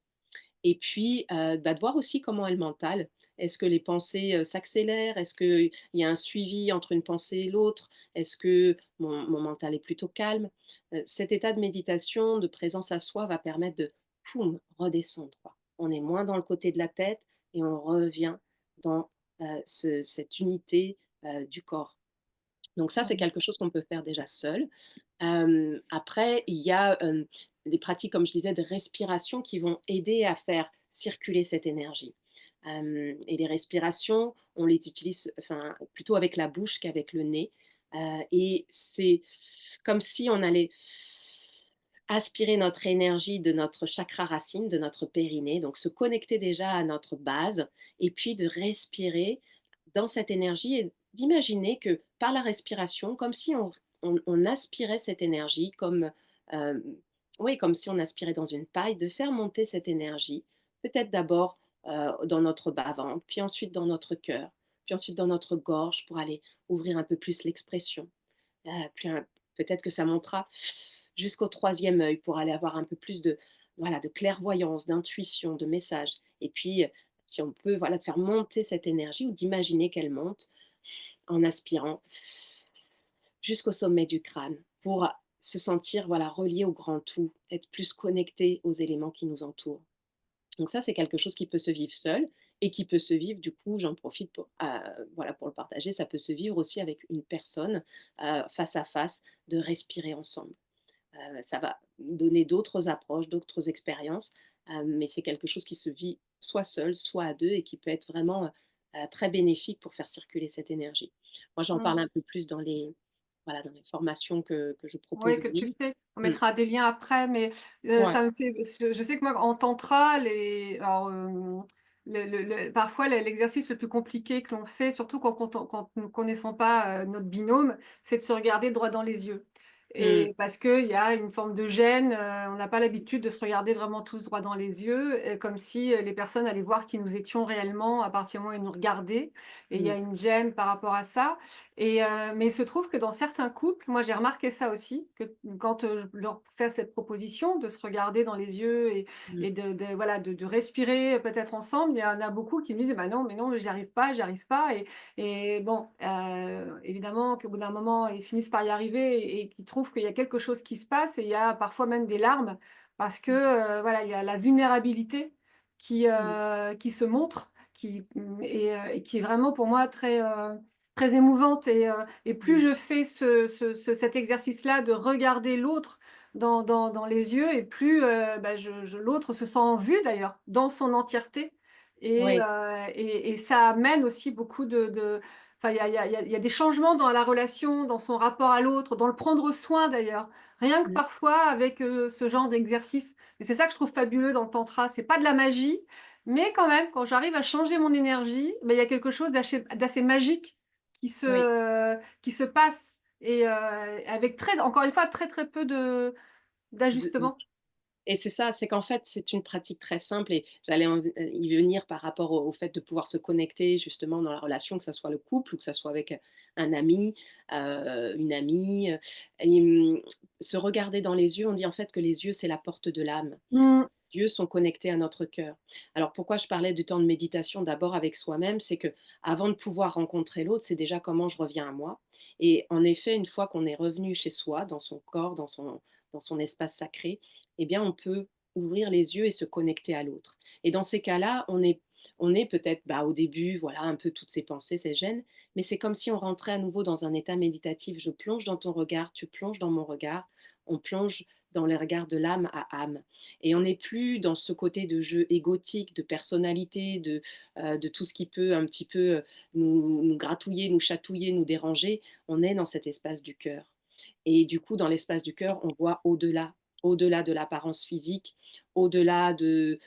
Et puis, bah, de voir aussi comment est le mental. Est-ce que les pensées, s'accélèrent? Est-ce qu'il y a un suivi entre une pensée et l'autre? Est-ce que mon mental est plutôt calme? Cet état de méditation, de présence à soi va permettre de, poum, redescendre, quoi. On est moins dans le côté de la tête et on revient dans, cette unité, du corps. Donc ça, c'est Mmh. quelque chose qu'on peut faire déjà seul. Après, il y a, des pratiques, comme je disais, de respiration qui vont aider à faire circuler cette énergie. Et les respirations, on les utilise enfin, plutôt avec la bouche qu'avec le nez, et c'est comme si on allait aspirer notre énergie de notre chakra racine, de notre périnée, donc se connecter déjà à notre base, et puis de respirer dans cette énergie et d'imaginer que par la respiration, comme si on aspirait cette énergie, euh, oui, comme si on aspirait dans une paille, de faire monter cette énergie, peut-être d'abord dans notre bas-ventre, puis ensuite dans notre cœur, puis ensuite dans notre gorge pour aller ouvrir un peu plus l'expression. Puis peut-être que ça montera jusqu'au troisième œil pour aller avoir un peu plus de, voilà, de clairvoyance, d'intuition, de message. Et puis, si on peut, voilà, de faire monter cette énergie ou d'imaginer qu'elle monte en aspirant jusqu'au sommet du crâne pour se sentir, voilà, relié au grand tout, être plus connecté aux éléments qui nous entourent. Donc ça, c'est quelque chose qui peut se vivre seul. et qui peut se vivre, du coup, j'en profite pour, voilà, pour le partager, ça peut se vivre aussi avec une personne, face à face, de respirer ensemble. Ça va donner d'autres approches, d'autres expériences, mais c'est quelque chose qui se vit soit seul, soit à 2 et qui peut être vraiment, très bénéfique pour faire circuler cette énergie. Moi, j'en parle Mmh. un peu plus dans les voilà, dans les formations que je propose Ouais, que tu aussi. fais. On Mmh. mettra des liens après, mais Ouais. ça me fait parce que je sais que moi, en tantra, les alors, parfois l'exercice le plus compliqué que l'on fait, surtout quand nous ne connaissons pas, notre binôme, c'est de se regarder droit dans les yeux Mmh. et parce qu'il y a une forme de gêne, on n'a pas l'habitude de se regarder vraiment tous droit dans les yeux, comme si, les personnes allaient voir qui nous étions réellement à partir du moment où ils nous regardaient et il y Mmh. a une gêne par rapport à ça mais il se trouve que dans certains couples, moi j'ai remarqué ça aussi, que quand, je leur fais cette proposition de se regarder dans les yeux Mmh. et de voilà, de respirer peut-être ensemble, il y en a beaucoup qui me disent: «Bah non, mais non, j'y arrive pas» et bon, évidemment qu'au bout d'un moment, ils finissent par y arriver et qu'ils trouvent qu'il y a quelque chose qui se passe et il y a parfois même des larmes parce que, voilà, il y a la vulnérabilité Mmh. qui se montre, et qui est vraiment pour moi très émouvante et plus Mmh. je fais cet exercice-là de regarder l'autre dans les yeux et plus, bah, je l'autre se sent vu d'ailleurs, dans son entièreté Oui. et ça amène aussi beaucoup de enfin il y a des changements dans la relation, dans son rapport à l'autre, dans le prendre soin d'ailleurs. Rien que Mmh. parfois avec, ce genre d'exercice et c'est ça que je trouve fabuleux dans le tantra. C'est pas de la magie, mais quand même, quand j'arrive à changer mon énergie, bah, il y a quelque chose d'assez magique Oui. qui se passe avec très encore une fois, très, très peu De d'ajustements. Et c'est ça, c'est qu'en fait, c'est une pratique très simple et j'allais y venir par rapport au fait de pouvoir se connecter justement dans la relation, que ça soit le couple ou que ça soit avec, un ami, une amie, et se regarder dans les yeux, on dit en fait que les yeux, c'est la porte de l'âme. Mmh. Les yeux sont connectés à notre cœur. Alors pourquoi je parlais du temps de méditation d'abord avec soi-même, c'est que avant de pouvoir rencontrer l'autre, c'est déjà comment je reviens à moi et en effet, une fois qu'on est revenu chez soi, dans son corps, dans son espace sacré, eh bien, on peut ouvrir les yeux et se connecter à l'autre. Et dans ces cas-là, on est peut-être, bah, au début, voilà, un peu toutes ces pensées, ces gênes, mais c'est comme si on rentrait à nouveau dans un état méditatif. Je plonge dans ton regard, tu plonges dans mon regard, on plonge dans les regards de l'âme à âme. Et on n'est plus dans ce côté de jeu égotique, de personnalité, de tout ce qui peut un petit peu nous gratouiller, nous chatouiller, nous déranger. On est dans cet espace du cœur. Et du coup, dans l'espace du cœur, on voit au-delà, au-delà de l'apparence physique, au-delà du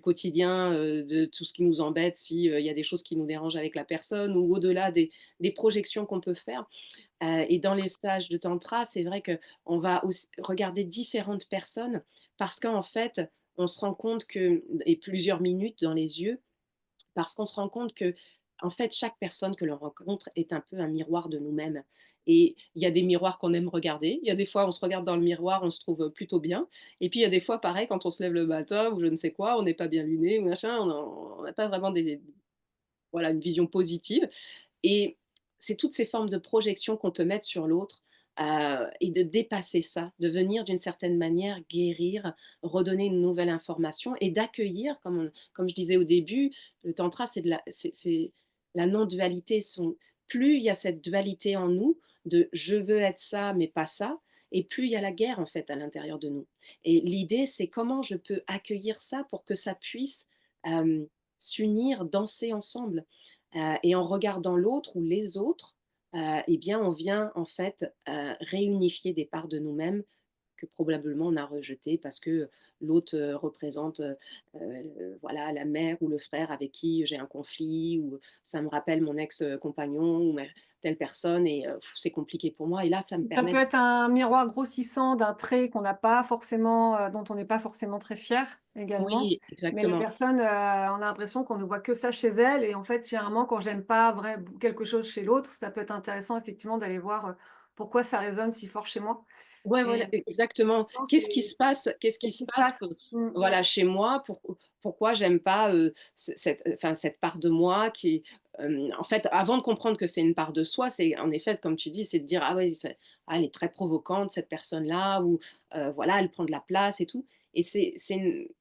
quotidien, de tout ce qui nous embête, si il y a des choses qui nous dérangent avec la personne, ou au-delà des projections qu'on peut faire. Et dans les stages de tantra, c'est vrai qu'on va aussi regarder différentes personnes parce qu'en fait, on se rend compte que et plusieurs minutes dans les yeux, parce qu'on se rend compte que, en fait, chaque personne que l'on rencontre est un peu un miroir de nous-mêmes. Et il y a des miroirs qu'on aime regarder. Il y a des fois, on se regarde dans le miroir, on se trouve plutôt bien. Et puis, il y a des fois, pareil, quand on se lève le matin ou je ne sais quoi, on n'est pas bien luné ou machin, on n'a pas vraiment voilà, une vision positive. Et c'est toutes ces formes de projection qu'on peut mettre sur l'autre, et de dépasser ça, de venir d'une certaine manière guérir, redonner une nouvelle information et d'accueillir, comme je disais au début, le tantra, c'est la non-dualité. Plus il y a cette dualité en nous de «je veux être ça, mais pas ça», et plus il y a la guerre, en fait, à l'intérieur de nous. Et l'idée, c'est comment je peux accueillir ça pour que ça puisse, s'unir, danser ensemble. Et en regardant l'autre ou les autres, eh bien, on vient en fait, réunifier des parts de nous-mêmes que probablement on a rejetées parce que l'autre, représente, voilà, la mère ou le frère avec qui j'ai un conflit ou ça me rappelle mon ex, compagnon ou ma telle personne et c'est compliqué pour moi et là, ça me Ça peut permet être un miroir grossissant d'un trait qu'on n'a pas forcément, dont on n'est pas forcément très fier également. oui, Mais la exactement. personne, on a l'impression qu'on ne voit que ça chez elle et en fait, généralement, quand j'aime pas quelque chose chez l'autre, ça peut être intéressant effectivement d'aller voir, pourquoi ça résonne si fort chez moi Ouais, et voilà, exactement. non, Qu'est-ce qui qu'est-ce se qui se passe, passe? Mmh. voilà, chez moi? Pourquoi j'aime pas, cette part de moi qui en fait, avant de comprendre que c'est une part de soi, c'est en effet, comme tu dis, c'est de dire: «Ah oui, elle est très provocante cette personne-là» ou voilà, «Elle prend de la place et tout» et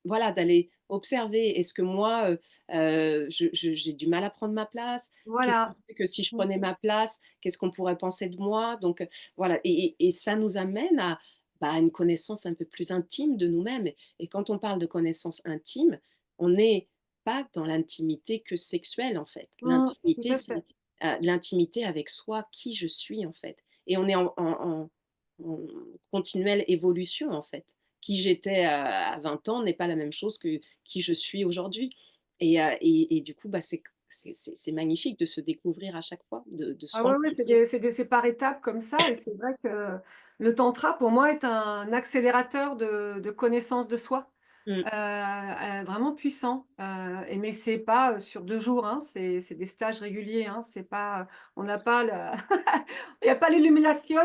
voilà, d'aller observer. Est-ce que moi, j'ai du mal à prendre ma place? Qu'est-ce qui Voilà. fait que si je Mmh. prenais ma place, qu'est-ce qu'on pourrait penser de moi? Donc, voilà, et ça nous amène à, bah, une connaissance un peu plus intime de nous-mêmes, et quand on parle de connaissance intime, on n'est pas dans l'intimité que sexuelle, en fait. Mmh. Tout L'intimité, à c'est, fait. l'intimité avec soi, qui je suis, en fait, et on est en continuelle évolution, en fait. Qui j'étais, à 20 ans n'est pas la même chose que qui je suis aujourd'hui, et du coup, bah, c'est magnifique de se découvrir à chaque fois, de se Ah ouais, ouais, rencontrer. c'est par étapes comme ça et c'est vrai que le tantra pour moi est un accélérateur de connaissance de soi, Mmh. vraiment puissant, et mais c'est pas, sur 2 jours, hein, c'est des stages réguliers, hein, c'est pas, on n'a pas le il y a pas l'illumination,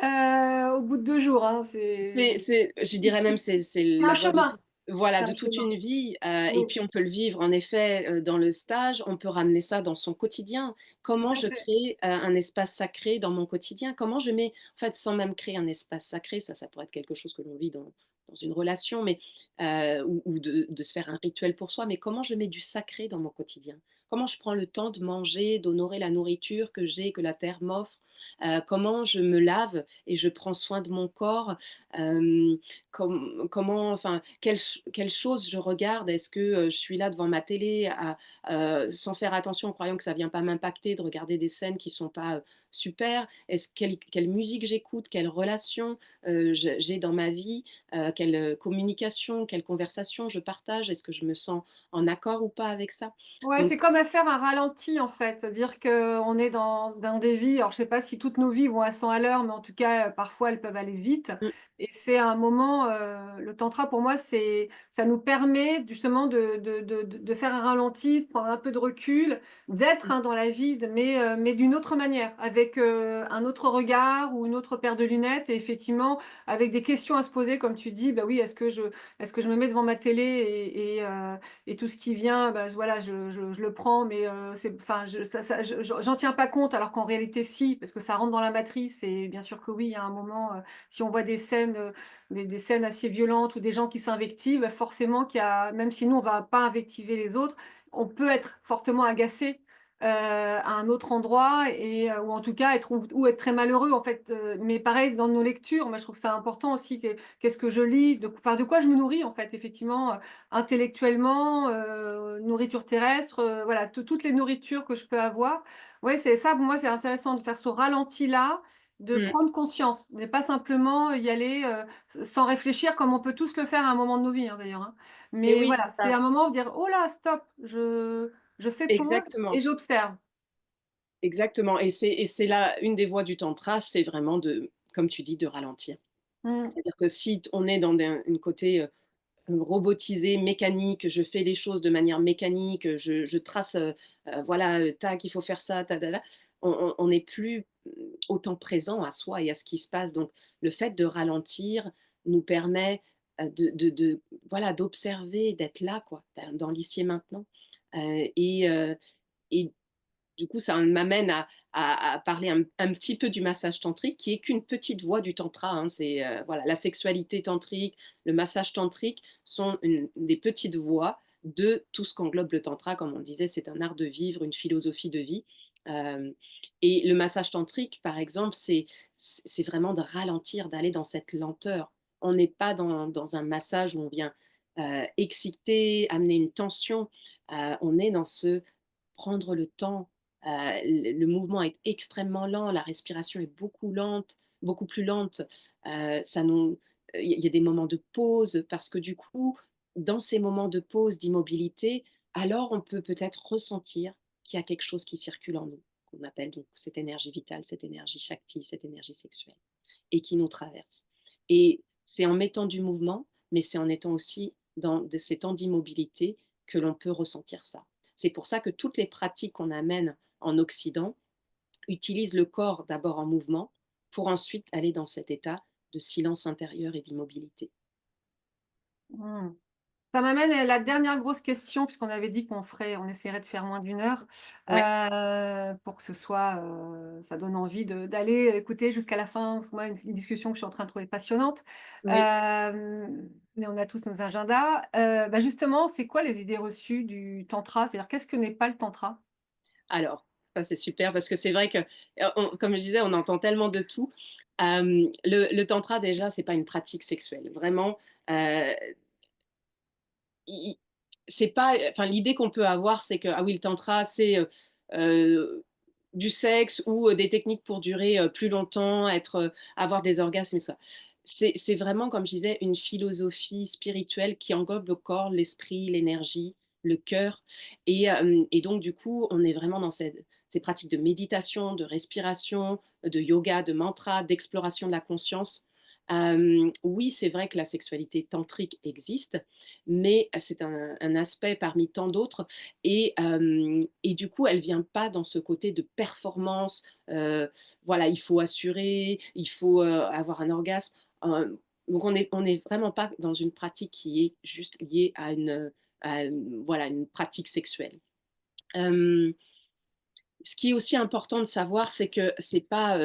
au bout de 2 jours, hein, C'est je dirais même, c'est c'est un la voie de chemin, voilà, c'est de un toute chemin. une vie, et Oui, puis on peut le vivre en effet, dans le stage, on peut ramener ça dans son quotidien. tout Comment à je fait. crée, un espace sacré dans mon quotidien? Comment je mets, en fait, sans même créer un espace sacré, ça pourrait être quelque chose que l'on vit dans une relation, mais ou de se faire un rituel pour soi, mais comment je mets du sacré dans mon quotidien? Comment je prends le temps de manger, d'honorer la nourriture que j'ai, que la terre m'offre? Comment je me lave et je prends soin de mon corps? Hem, comment, enfin, quelles choses je regarde? Est-ce que, je suis là devant ma télé sans faire attention, en croyant que ça vient pas m'impacter, de regarder des scènes qui sont pas, super? Quelle musique j'écoute? Quelles relations, j'ai dans ma vie? Quelle, communication, quelle conversation je partage? Est-ce que je me sens en accord ou pas avec ça? Ouais, Donc c'est comme à faire un ralenti, en fait. C'est-à-dire qu'on est dans des vies alors je sais pas si toutes nos vies vont à 100 à l'heure, mais en tout cas, parfois elles peuvent aller vite mmh, et c'est un moment, le tantra pour moi, c'est ça nous permet justement de faire un ralenti, de prendre un peu de recul, d'être, mmh, hein, dans la vie, mais d'une autre manière, avec, un autre regard ou une autre paire de lunettes et effectivement avec des questions à se poser comme tu dis: «Bah oui, est-ce que je me mets devant ma télé et tout ce qui vient, bah, voilà, je le prends, mais c'est enfin, j'en tiens pas compte, alors qu'en réalité, si, parce que ça rentre dans la matrice et bien sûr que oui, il y a un moment, si on voit des scènes, des scènes assez violentes ou des gens qui s'invectivent, bah, forcément qu'il y a même si nous, on va pas invectiver les autres, on peut être fortement agacé, à un autre endroit et ou en tout cas être ou être très malheureux, en fait, mais pareil dans nos lectures, moi, je trouve ça important aussi qu'est-ce que je lis, de quoi je me nourris, en fait, effectivement, intellectuellement, nourriture terrestre, voilà, toutes les nourritures que je peux avoir. Ouais, c'est ça, pour moi, c'est intéressant de faire ce ralenti-là, de mmh, prendre conscience, mais pas simplement y aller, sans réfléchir comme on peut tous le faire à un moment de nos vies, hein, d'ailleurs, hein. et Mais oui, voilà, c'est c'est ça. un moment où dire: «Oh là, stop, je fais pause et Exactement. j'observe». Exactement, et c'est là une des voies du tantra, c'est vraiment de, comme tu dis, de ralentir. Mmh. C'est-à-dire que si on est dans une côté, robotisé, mécanique, je fais les choses de manière mécanique, je trace, voilà, tac, il faut faire ça, ta da da, on n'est plus, autant présent à soi et à ce qui se passe. Donc le fait de ralentir nous permet, de voilà, d'observer, d'être là, quoi, dans l'ici et maintenant, et du coup, ça m'amène à parler un petit peu du massage tantrique, qui est qu'une petite voie du tantra, hein. C'est, voilà, la sexualité tantrique, le massage tantrique sont des petites voies de tout ce qu'englobe le tantra. Comme on disait, c'est un art de vivre, une philosophie de vie. Hem Et le massage tantrique, par exemple, c'est vraiment de ralentir, d'aller dans cette lenteur. On n'est pas dans un massage où on vient, exciter, amener une tension. On est dans ce prendre le temps. Le mouvement est extrêmement lent, la respiration est beaucoup plus lente. Ça nous il y a des moments de pause, parce que du coup, dans ces moments de pause, d'immobilité, alors on peut peut-être ressentir qu'il y a quelque chose qui circule en nous, qu'on appelle donc cette énergie vitale, cette énergie Shakti, cette énergie sexuelle, et qui nous traverse. Et c'est en mettant du mouvement, mais c'est en étant aussi dans ces temps d'immobilité que l'on peut ressentir ça. C'est pour ça que toutes les pratiques qu'on amène en Occident utilisent le corps d'abord en mouvement pour ensuite aller dans cet état de silence intérieur et d'immobilité. Mmh. Ça m'amène à la dernière grosse question, puisqu'on avait dit on essaierait de faire moins d'une heure, Ouais, pour que ce soit, ça donne envie d'aller écouter jusqu'à la fin. Parce que moi, une discussion que je suis en train de trouver passionnante. oui. Mais on a tous nos agendas. Bah, justement, c'est quoi les idées reçues du tantra? C'est-à-dire qu'est-ce que n'est pas le tantra? Alors, ça c'est super parce que c'est vrai que, comme je disais, on entend tellement de tout. Le tantra déjà, c'est pas une pratique sexuelle. Vraiment, heu, i c'est pas, enfin l'idée qu'on peut avoir, c'est que, ah oui, le tantra, c'est, heu, du sexe ou, des techniques pour durer, plus longtemps, avoir des orgasmes et ça. C'est vraiment, comme je disais, une philosophie spirituelle qui englobe le corps, l'esprit, l'énergie, le cœur et donc du coup, on est vraiment dans ces pratiques de méditation, de respiration, de yoga, de mantra, d'exploration de la conscience. Oui, c'est vrai que la sexualité tantrique existe, mais c'est un aspect parmi tant d'autres et du coup, elle vient pas dans ce côté de performance, voilà, il faut assurer, il faut, avoir un orgasme, donc on est vraiment pas dans une pratique qui est juste liée voilà, une pratique sexuelle. Hem, Ce qui est aussi important de savoir, c'est que c'est pas,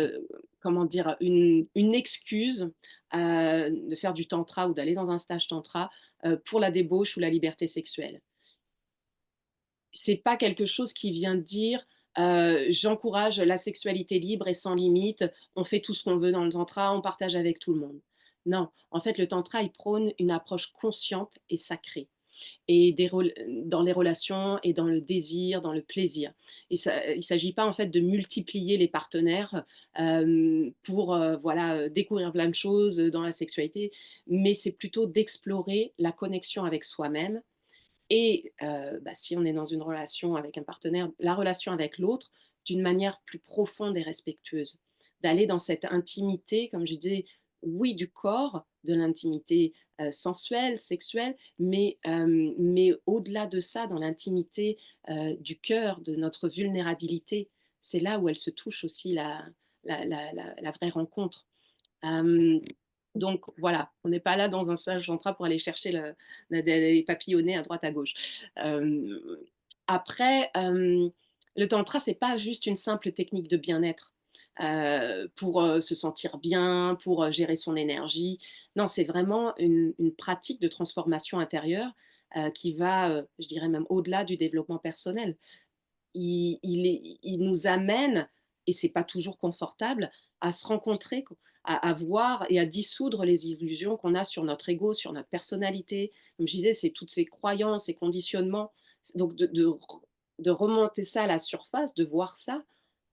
comment dire? Une excuse, de faire du tantra ou d'aller dans un stage tantra, pour la débauche ou la liberté sexuelle. C'est pas quelque chose qui vient dire, «J'encourage la sexualité libre et sans limite, on fait tout ce qu'on veut dans le tantra, on partage avec tout le monde». Non, en fait, le tantra, il prône une approche consciente et sacrée et dans les relations et dans le désir, dans le plaisir. Et ça, il s'agit pas, en fait, de multiplier les partenaires, pour, voilà, découvrir plein de choses, dans la sexualité, mais c'est plutôt d'explorer la connexion avec soi-même et bah, si on est dans une relation avec un partenaire, la relation avec l'autre d'une manière plus profonde et respectueuse. D'aller dans cette intimité, comme je disais, oui, du corps, de l'intimité, sensuelle, sexuelle, mais au-delà de ça, dans l'intimité, du cœur, de notre vulnérabilité. C'est là où elle se touche aussi la vraie rencontre. Hem, donc voilà, on n'est pas là dans un stage tantra pour aller chercher les papillonnets à droite à gauche. Hem, Après, le tantra, c'est pas juste une simple technique de bien-être, pour, se sentir bien, pour, gérer son énergie. Non, c'est vraiment une pratique de transformation intérieure, qui va, je dirais même au-delà du développement personnel. Il nous amène, et c'est pas toujours confortable, à se rencontrer, à voir et à dissoudre les illusions qu'on a sur notre ego, sur notre personnalité. Comme je disais, c'est toutes ces croyances et conditionnements. Donc de remonter ça à la surface, de voir ça,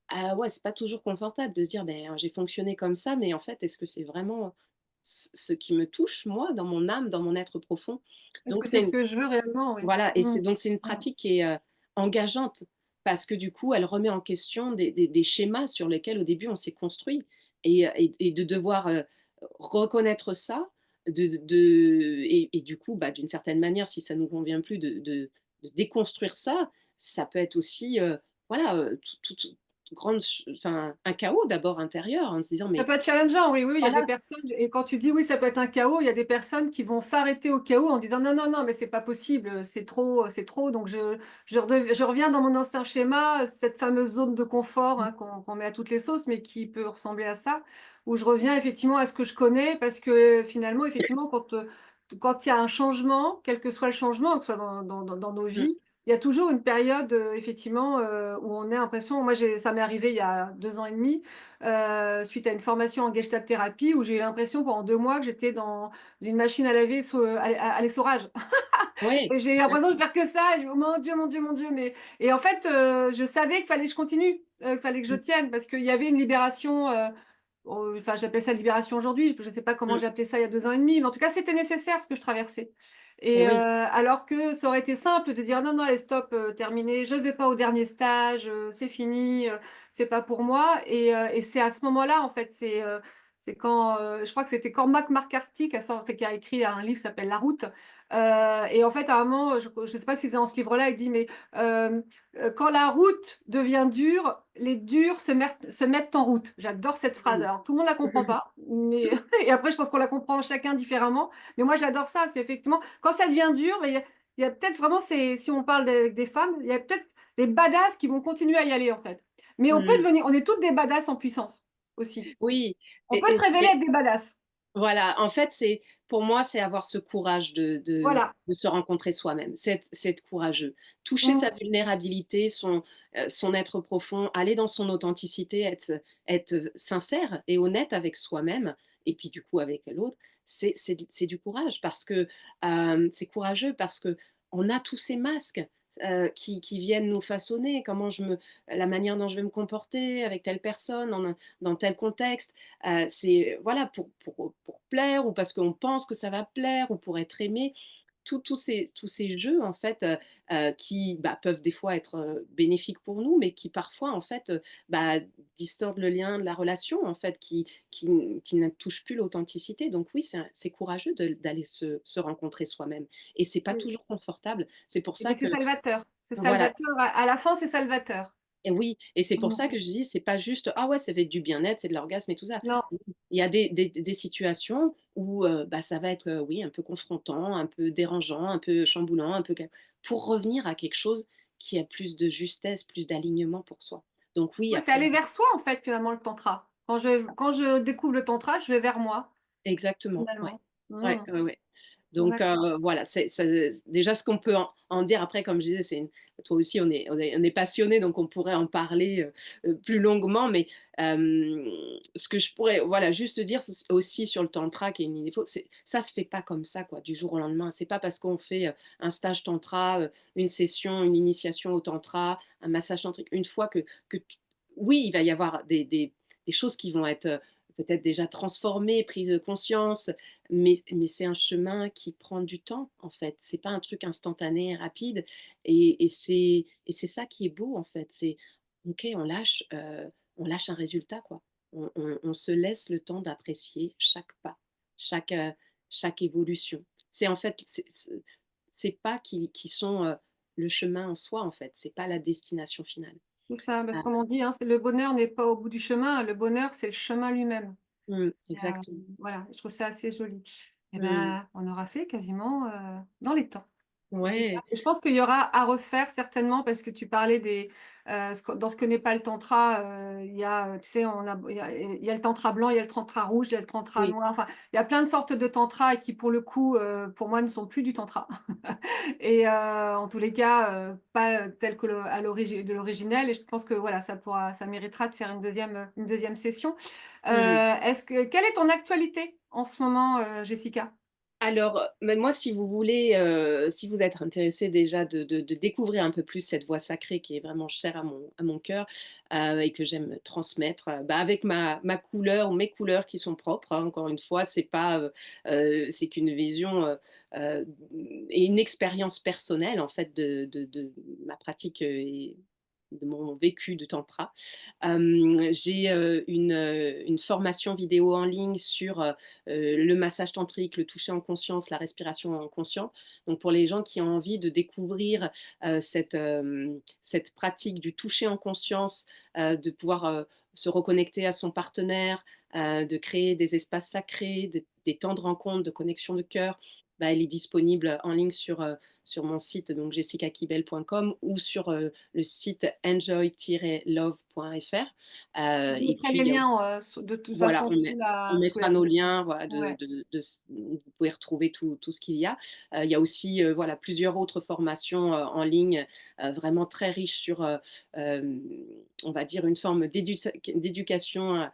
ah ouais, c'est pas toujours confortable de se dire: «Beh, j'ai fonctionné comme ça, mais en fait, est-ce que c'est vraiment ce qui me touche moi, dans mon âme, dans mon être profond?» Est-ce Donc que c'est ce c'est que je veux réellement? Oui. voilà, et Mmh. c'est une Mmh. pratique qui est, engageante parce que du coup, elle remet en question des schémas sur lesquels au début on s'est construit et de devoir, reconnaître ça, et du coup, bah, d'une certaine manière, si ça nous convient plus de déconstruire ça, ça peut être aussi, voilà, grande ch enfin, un chaos d'abord intérieur en se disant: Ça «Mais» peut être challengeant, oui, oui, oui, il y a voilà, des personnes et quand tu dis: «Oui, ça peut être un chaos», il y a des personnes qui vont s'arrêter au chaos en disant: «Non, non, non, mais c'est pas possible, c'est trop, donc je reviens dans mon ancien schéma», cette fameuse zone de confort, hein, qu'on met à toutes les sauces, mais qui peut ressembler à ça, où je reviens effectivement à ce que je connais parce que finalement, effectivement, quand il y a un changement, quel que soit le changement, que ce soit dans nos mmh, vies, il y a toujours une période, effectivement, où on a l'impression moi ça m'est arrivé il y a 2 ans et demi, suite à une formation en gestalt thérapie où j'ai eu l'impression pendant 2 mois que j'étais dans une machine à laver à l'essorage oui, et j'ai eu l'impression de exactement. faire que ça et je me «Mon Dieu, mon Dieu, mon Dieu», mais et en fait, je savais qu'il fallait que je continue, qu'il fallait que je Mmh, tienne parce qu'il y avait une libération, enfin j'appelle ça libération aujourd'hui, je ne sais pas comment mmh, j'ai appelé ça il y a 2 ans et demi, mais en tout cas c'était nécessaire ce que je traversais et oui, alors que ça aurait été simple de dire: «Non, non allez stop, terminé, je ne vais pas au dernier stage, c'est fini, c'est pas pour moi» et c'est à ce moment-là en fait, C'est quand, je crois que c'était Cormac McCarthy qui a écrit un livre qui s'appelle La Route, et en fait, à un moment, je ne sais pas si c'est dans ce livre-là, il dit: «Mais, quand la route devient dure, les durs se mettent en route». J'adore cette phrase. Mmh. Alors tout le monde la comprend pas, mais et après je pense qu'on la comprend chacun différemment, mais moi j'adore ça. C'est effectivement quand ça devient dur, mais il y a peut-être vraiment si on parle des femmes, il y a peut-être les badass qui vont continuer à y aller, en fait. Mais Mmh. on est toutes des badass en puissance, aussi. Oui On peut se et révéler c'est être des badass. voilà, en fait, c'est pour moi, c'est avoir ce courage Voilà. de se rencontrer soi-même. C'est être courageux. Toucher Mmh. sa vulnérabilité, son être profond, aller dans son authenticité, être sincère et honnête avec soi-même et puis du coup avec l'autre, c'est du courage parce que, c'est courageux parce qu'on a tous ces masques, qui viennent nous façonner. La manière dont je vais me comporter avec telle personne, dans tel contexte. C'est voilà, pour plaire ou parce qu'on pense que ça va plaire ou pour être aimé. Tous ces jeux en fait, qui, bah, peuvent des fois être, bénéfiques pour nous, mais qui parfois en fait, bah, distordent le lien de la relation en fait, qui ne touchent plus l'authenticité. Donc oui, c'est courageux d'aller se rencontrer soi-même et c'est pas Oui. toujours confortable. C'est pour Et ça mais que c'est salvateur. C'est voilà. salvateur, à la fin, c'est salvateur. Et oui, et c'est pour Mmh. ça que je dis, c'est pas juste: «Ah ouais, ça va être du bien-être, c'est de l'orgasme et tout ça». Non, Mmh. Il y a des situations où, bah, ça va être, oui, un peu confrontant, un peu dérangeant, un peu chamboulant, un peu ca pour revenir à quelque chose qui a plus de justesse, plus d'alignement pour soi. Donc oui, ouais, c'est après aller vers soi, en fait, finalement, le tantra. Quand je découvre le tantra, je vais vers moi, exactement, ouais. finalement. Ouais, Mmh. ouais, ouais. Donc D'accord. voilà, c'est déjà ce qu'on peut en dire après comme je disais, c'est une toi aussi on est passionnés donc on pourrait en parler, plus longuement mais ce que je pourrais voilà juste dire aussi sur le tantra qui est une idée fausse, c'est ça se fait pas comme ça quoi, du jour au lendemain. C'est pas parce qu'on fait, un stage tantra, une session, une initiation au tantra, un massage tantrique, une fois que t oui, il va y avoir des choses qui vont être, peut-être déjà transformées, prises de conscience, mais c'est un chemin qui prend du temps, en fait. C'est pas un truc instantané et rapide et c'est ça qui est beau, en fait. C'est OK, on lâche un résultat, quoi. On se laisse le temps d'apprécier chaque pas, chaque, chaque évolution. C'est en fait, c'est ces pas qui sont, le chemin en soi, en fait. C'est pas la destination finale. C'est ça, parce Ah, que comme on dit, hein, c'est le bonheur n'est pas au bout du chemin, le bonheur, c'est le chemin lui-même. Et exactement. voilà, je trouve ça assez joli. Et Mmh. ben, on aura fait quasiment, dans les temps. Génial Ouais, et je pense qu'il y aura à refaire certainement parce que tu parlais dans ce que n'est pas le tantra, il y a, tu sais, il y a le tantra blanc, il y a le tantra rouge, il y a le tantra oui, noir, enfin, il y a plein de sortes de tantra et qui pour le coup, pour moi ne sont plus du tantra et en tous les cas, pas tel que à l'origine de l'originel et je pense que voilà, ça méritera de faire une deuxième session. mmh. Quelle est ton actualité en ce moment, Jessica? Alors, bah, moi, si vous voulez, si vous êtes intéressé déjà de découvrir un peu plus cette voix sacrée qui est vraiment chère à mon cœur, et que j'aime transmettre, bah, avec ma couleur ou mes couleurs qui sont propres, hein, encore une fois, c'est pas, c'est qu'une vision, et une expérience personnelle, en fait, de ma pratique, et de mon vécu de tantra. J'ai, une formation vidéo en ligne sur, le massage tantrique, le toucher en conscience, la respiration en conscient. Donc pour les gens qui ont envie de découvrir, cette pratique du toucher en conscience, de pouvoir, se reconnecter à son partenaire, de créer des espaces sacrés, des temps de rencontre, de connexion de cœur, bah, elle est disponible en ligne sur mon site donc jessicakibel.com ou sur, le site enjoy-love.fr. Je Et mettrai puis les il y a aussi liens, de toute voilà, façon on sous mettra la nos vidéo. liens, voilà, Ouais. vous pouvez retrouver tout ce qu'il y a. Il y a aussi, voilà, plusieurs autres formations, en ligne, vraiment très riches sur, hem, on va dire une forme d'éducation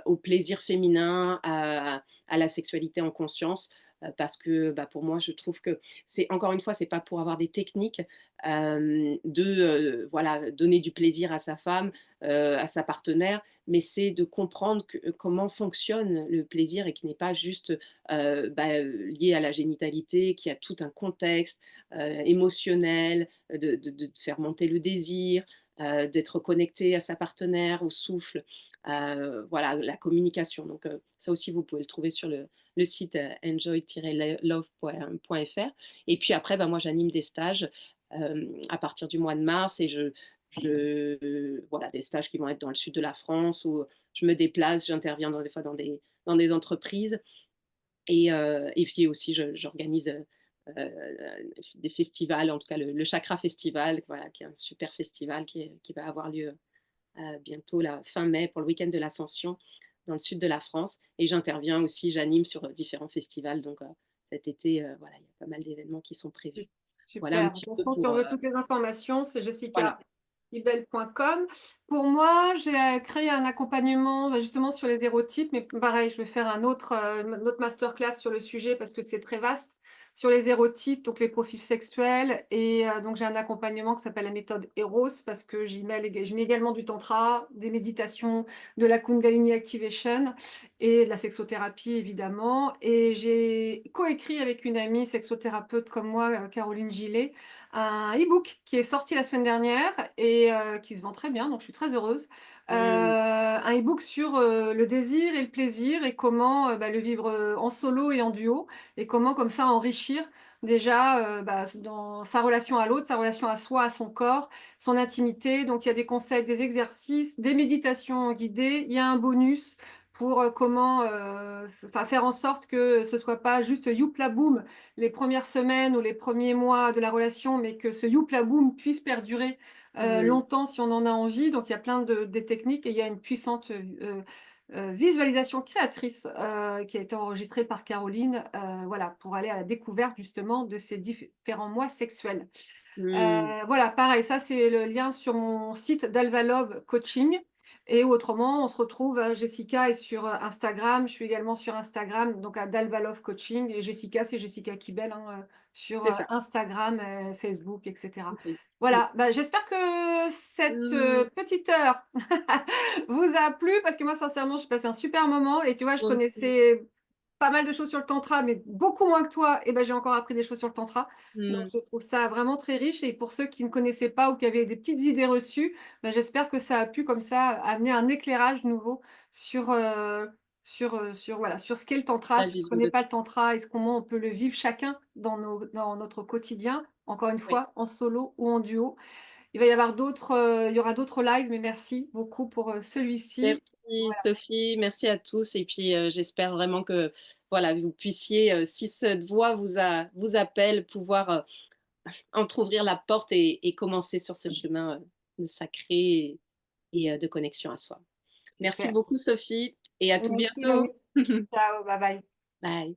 au plaisir féminin, à la sexualité en conscience, parce que, bah, pour moi, je trouve que c'est encore une fois, c'est pas pour avoir des techniques, voilà, donner du plaisir à sa femme, à sa partenaire, mais c'est de comprendre comment fonctionne le plaisir et qui n'est pas juste bah, lié à la génitalité, qui a tout un contexte émotionnel, de faire monter le désir, d'être connecté à sa partenaire, au souffle. voilà, la communication. Donc ça aussi, vous pouvez le trouver sur le site enjoy-love.fr. Et puis après, bah, moi, j'anime des stages à partir du mois de mars et voilà, des stages qui vont être dans le sud de la France où je me déplace, j'interviens des fois dans des entreprises. Et puis aussi, j'organise des festivals, en tout cas le Chakra Festival, voilà, qui est un super festival qui va avoir lieu bientôt, la fin mai, pour le week-end de l'Ascension, dans le sud de la France. Et j'interviens aussi, j'anime sur différents festivals. Donc cet été, voilà, il y a pas mal d'événements qui sont prévus. Voilà un Super. De petit toute peu façon, si on pour... veut toutes les informations, c'est voilà. jessicaibel.com. Pour moi, j'ai créé un accompagnement bah, justement sur les hérotypes, mais pareil, je vais faire une autre masterclass sur le sujet parce que c'est très vaste. Sur les hérotypes, donc les profils sexuels. Et donc, j'ai un accompagnement qui s'appelle la méthode Eros parce que je mets également du tantra, des méditations, de la Kundalini Activation et de la sexothérapie, évidemment. Et j'ai coécrit avec une amie sexothérapeute comme moi, Caroline Gillet, un e-book qui est sorti la semaine dernière et qui se vend très bien, donc je suis très heureuse. Mmh, Un e-book sur le désir et le plaisir et comment bah, le vivre en solo et en duo et comment comme ça enrichir déjà bah, dans sa relation à l'autre, sa relation à soi, à son corps, son intimité. Donc il y a des conseils, des exercices, des méditations guidées, il y a un bonus pour comment faire en sorte que ce soit pas juste youpla boum les premières semaines ou les premiers mois de la relation, mais que ce youpla boum puisse perdurer mmh, longtemps si on en a envie. Donc il y a plein des techniques et il y a une puissante visualisation créatrice qui a été enregistrée par Caroline, voilà, pour aller à la découverte justement de ces différents mois sexuels. mmh. Voilà, pareil, ça c'est le lien sur mon site d'Alvalove Coaching et autrement, on se retrouve, Jessica est sur, Instagram, je suis également sur Instagram, donc à d'Alvalove Coaching et Jessica, c'est Jessica Kibel, hein, sur, C'est ça. Instagram, Facebook et cetera. OK. Mmh. Voilà, bah, j'espère que cette, Mmh. petite heure vous a plu parce que moi sincèrement, j'ai passé un super moment et tu vois, je Moi aussi. connaissais pas mal de choses sur le tantra, mais beaucoup moins que toi et ben, j'ai encore appris des choses sur le tantra. Donc Mmh. je trouve ça vraiment très riche et pour ceux qui ne connaissaient pas ou qui avaient des petites idées reçues, bah, j'espère que ça a pu comme ça amener un éclairage nouveau sur, voilà, sur ce qu'est le tantra, La sur ce que vision n'est de... pas le tantra et comment on peut le vivre chacun dans notre quotidien, encore une Oui. fois, en solo ou en duo. Il y aura d'autres lives, mais merci beaucoup pour, celui-ci. Merci Voilà, Sophie, merci à tous et puis, j'espère vraiment que, voilà, vous puissiez, si cette voix vous appelle, pouvoir, entrouvrir la porte et commencer sur ce chemin, de sacré et de connexion à soi. Merci super. beaucoup Sophie et à tout Merci bientôt. Loïs. Ciao, bye bye. Bye.